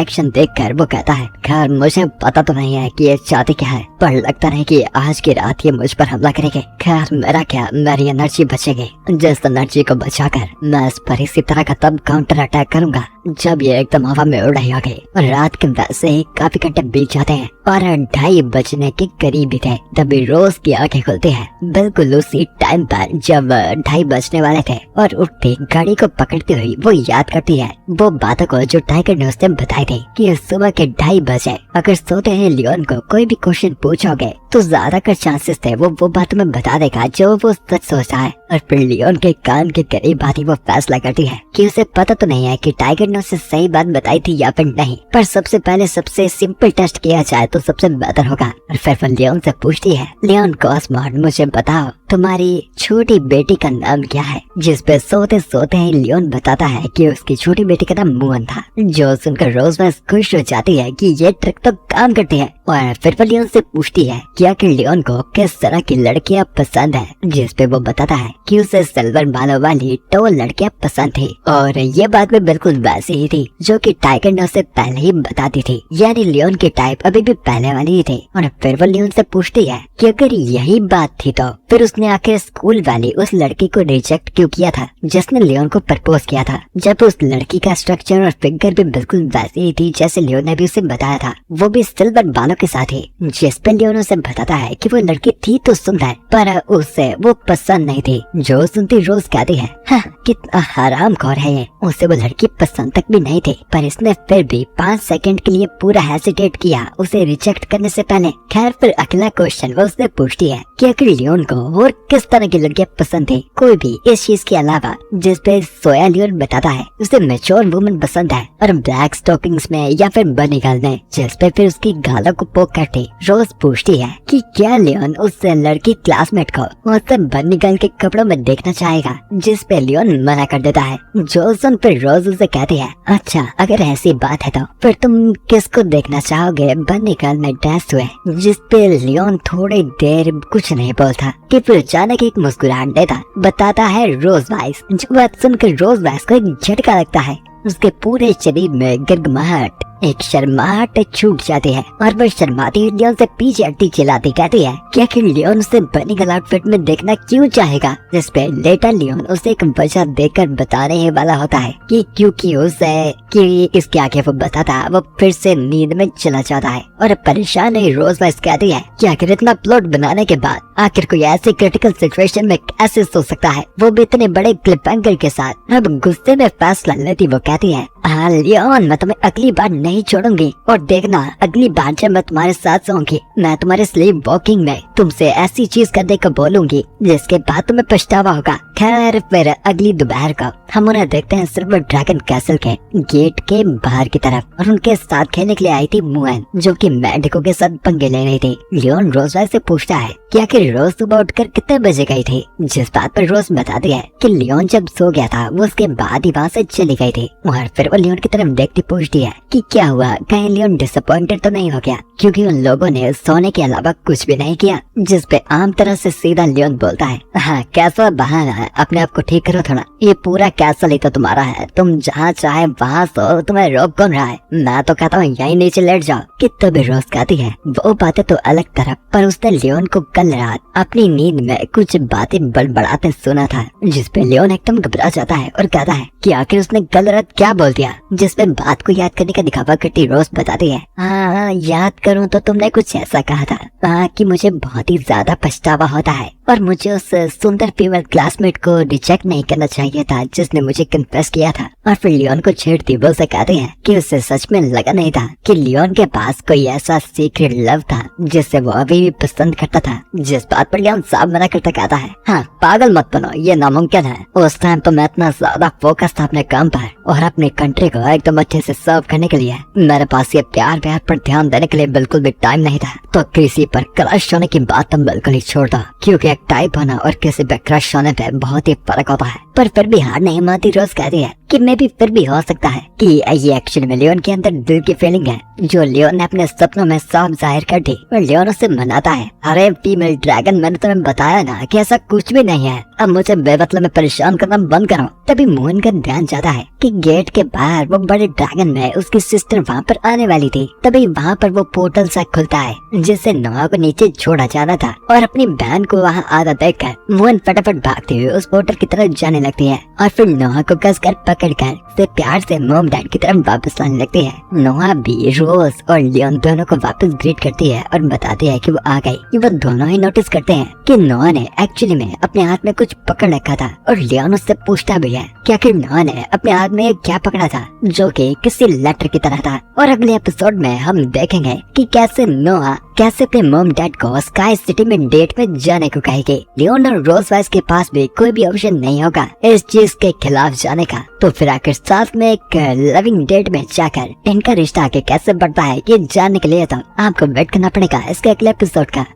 एक्शन देख कर वो कहता है, खैर मुझे पता तो नहीं है कि ये चाहती क्या है, पर लगता नहीं कि आज की रात ये मुझ पर हमला करेगी। खैर मेरा क्या, मेरी एनर्जी बचेगी, जिस एनर्जी को बचाकर मैं इस पर इसी तरह का तब काउंटर अटैक करूंगा जब ये एकदम हवा में उड़ रही होगी। और रात के वैसे ही काफी घंटे बीत जाते हैं और 2:30 बजने के करीब ही थे तभी रोज की आंखें खुलती है बिल्कुल उसी टाइम पर जब 2:30 बजने वाले थे और उठती गाड़ी को पकड़ती हुई वो याद करती है वो बातों को जो टाइगर ने उसने बताई थी कि सुबह के 2:30 बजे अगर सोते हैं लियोन को कोई भी क्वेश्चन पूछोगे तो ज्यादातर चांसेस थे वो बात में बता देगा जो वो सच सोचता है। और फिर लियोन के कान के करीब आती वो फैसला करती है कि उसे पता तो नहीं है कि टाइगर ने उसे सही बात बताई थी या फिर नहीं, पर सबसे पहले सबसे सिंपल टेस्ट किया जाए तो सबसे बेहतर होगा। और फिर वो लियोन से पूछती है, लियोन कॉस्मॉड मुझे बताओ तुम्हारी छोटी बेटी का नाम क्या है? जिस पे सोते सोते ही लियोन बताता है कि उसकी छोटी बेटी का नाम मुअन था, जो सुनकर रोज बस खुश हो जाती है कि ये ट्रिक तो काम करती है। और फिर वो लियोन से पूछती है कि आखिर लियोन को किस तरह की लड़कियां पसंद है, जिस पे वो बताता है कि उसे सिल्वर बालों वाली टॉल लड़कियां पसंद थी। और ये बात भी बिल्कुल वैसी ही थी जो कि टाइगर ने उसे पहले ही बता दी थी, यानी लियोन की टाइप अभी भी पहले वाली ही थी। और फिर वो लियोन से पूछती है कि अगर यही बात थी तो फिर उसने आखिर स्कूल वाली उस लड़की को रिजेक्ट क्यों किया था जिसने लियोन को प्रपोज किया था, जब उस लड़की का स्ट्रक्चर और फिगर भी बिल्कुल वैसी ही थी जैसे लियोन ने भी उसे बताया था, वो भी सिल्वर बालों के साथ ही। जिस पे लियोन उसे बताता है कि वो लड़की थी तो सुंदर पर उसे वो पसंद नहीं थी। जो सुनती रोज कहती है, हाँ, कितना हरामखोर है ये, उसे वो लड़की पसंद तक भी नहीं थी, पर इसने फिर भी 5 सेकंड के लिए पूरा हेसिटेट किया उसे रिजेक्ट करने से पहले। खैर फिर अगला क्वेश्चन वो उससे पूछती है कि अगर लियोन को और किस तरह की लड़कियां पसंद थी कोई भी इस चीज के अलावा, जिस पे सोया लियोन बताता है उसे मैच्योर वुमन पसंद है और ब्लैक स्टॉकिंग्स में या फिर बनी गाल में, जिस पे फिर उसकी गालों को पोक करती रोज पूछती है कि क्या लियोन उस लड़की क्लासमेट को उससे बनी गाल के कपड़ों में देखना चाहेगा, जिस पे लियोन मना कर देता है। जो सुन फिर रोज उसे कहती है, अच्छा अगर ऐसी बात है तो फिर तुम किसको देखना चाहोगे बनी गाल में ड्रेस हुए, जिस पे लियोन थोड़ी देर कुछ नहीं बोलता कि फिर अचानक एक मुस्कुराहट देता बताता है रोज वाइस। जो बात सुनकर रोज वाइस को एक झटका लगता है, उसके पूरे शरीर में गिड़गिड़ाहट एक शर्माहट छूट जाती है और वह शर्माती हुई लियोन से पीछे हटती चिल्लाती कहती है कि आखिर लियोन उसे बनी गर्ल आउटफिट में देखना क्यों चाहेगा, जिस पे लेटर लियोन उसे एक वजह देकर बताने ही वाला होता है कि क्योंकि उसे कि इसके आगे वो बताता वो फिर से नींद में चला जाता है। और परेशान ही रोज वाइस कहती है कि आखिर इतना प्लॉट बनाने के बाद आखिर कोई ऐसी क्रिटिकल सिचुएशन में कैसे सोच सकता है, वो भी इतने बड़े क्लिप एंगल के साथ। अब गुस्से में फैसला लेती वो कहती है, हाँ लियोन मैं तुम्हें अगली बार नहीं छोड़ूंगी और देखना अगली बार जब मैं तुम्हारे साथ सोऊंगी मैं तुम्हारे स्लीप वॉकिंग में तुमसे ऐसी चीज करने को बोलूंगी जिसके बाद तुम्हें पछतावा होगा। खैर फिर अगली दोपहर को हम उन्हें देखते हैं सिल्वर ड्रैगन कैसल के गेट के बाहर की तरफ, और उनके साथ खेलने के लिए आई थी मुएन, जो कि मेंडिको के साथ पंगे ले रही थी। लियोन रोजवाइस से पूछता है कि आखिर रोज सुबह उठकर कितने बजे गई थी, जिस बात पर रोज बताती है कि लियोन जब सो गया था वो उसके बाद ही वहाँ से चली गई थी। और फिर वो लियोन की तरफ देखती पूछती है कि क्या हुआ, कहीं लियोन डिसअपॉइंटेड तो नहीं हो गया, क्योंकि उन लोगों ने सोने के अलावा कुछ भी नहीं किया। जिस पे आम तरह से सीधा लियोन बोलता है, हाँ कैसा बहाना है, अपने आप को ठीक करो थोड़ा, ये पूरा कैसल ही तो तुम्हारा है, तुम जहाँ चाहे वहाँ सो, तुम्हें रोक कौन रहा है, मैं तो कहता हूँ यही नीचे लेट जाओ। कि तभी रोज कहती है वो बातें तो अलग तरफ, पर उसने लियोन को कल रात अपनी नींद में कुछ बातें बड़बड़ाते सुना था, जिसपे लियोन एकदम घबरा जाता है और कहता है कि आखिर उसने कल रात क्या बोल दिया। जिसपे बात को याद करने का दिखावा करती रोज बताती है, हाँ याद करूँ तो तुमने कुछ ऐसा कहा था कि मुझे बहुत ही ज्यादा पछतावा होता है और मुझे उस सुंदर फीमेल क्लासमेट को रिजेक्ट नहीं करना चाहिए था जिसने मुझे कन्फेस किया था। और फिर लियोन को छेड़ती वो उसे कहते हैं कि उसे सच में लगा नहीं था कि लियोन के पास कोई ऐसा सीक्रेट लव था जिससे वो अभी भी पसंद करता था। जिस बात पर लियोन साफ मना करता कहता है, हाँ पागल मत बनो, ये नामुमकिन है। उस टाइम तो मैं इतना ज्यादा फोकस था अपने काम पर और अपनी कंट्री को एकदम अच्छे से सर्व करने के लिए, मेरे पास ये प्यार पर ध्यान देने के लिए बिल्कुल भी टाइम नहीं था। तो किसी पर क्रश होने की बात तुम बिल्कुल ही छोड़ दो, क्योंकि एक टाइप होना और किसी पे क्रश होने पे बहुत ही फर्क होता है। पर फिर भी हार नहीं मानती रोज कहती है कि मैं भी फिर भी हो सकता है कि ये एक्चुअली में लियोन के अंदर दिल की फीलिंग है जो लियोन ने अपने सपनों में साफ जाहिर कर दी। और लियोन उसे मनाता है, अरे फीमेल ड्रैगन मैंने तुम्हें बताया ना कि ऐसा कुछ भी नहीं है, अब मुझे बेमतलब में परेशान करना बंद करो। तभी मोहन का ध्यान जाता है कि गेट के बाहर वो बड़े ड्रैगन में उसकी सिस्टर वहाँ पर आने वाली थी। तभी वहाँ पर वो पोर्टल सा खुलता है जिससे नोआ को नीचे छोड़ा जाना था, और अपनी बहन को वहाँ आधा देखकर मोहन फटाफट भागते हुए उस पोर्टल की तरफ जाने लगती है और फिर नोआ को कसकर पकड़कर से प्यार से मॉम डैड की तरफ वापस लाने लगती है। नोआ भी रोज और लियोन दोनों को वापस ग्रीट करती है और बताती है कि वो आ गई। वो दोनों ही नोटिस करते हैं कि नोआ ने एक्चुअली में अपने हाथ में कुछ पकड़ रखा था, और लियोन उससे पूछता भी है कि आखिर नोआ ने अपने हाथ में क्या पकड़ा था, जो कि किसी लेटर की तरह था। और अगले एपिसोड में हम देखेंगे कि कैसे नोआ कैसे अपने मॉम डैड को स्काई सिटी में डेट में जाने को कहेगी। लियोन और रोजवाइस के पास भी कोई भी ऑप्शन नहीं होगा इस चीज के खिलाफ जाने का। तो फिर आखिर साथ में एक लविंग डेट में जाकर इनका रिश्ता आगे कैसे बढ़ता है ये जानने के लिए तो आपको वेट करना पड़ेगा इसके अगले एपिसोड का।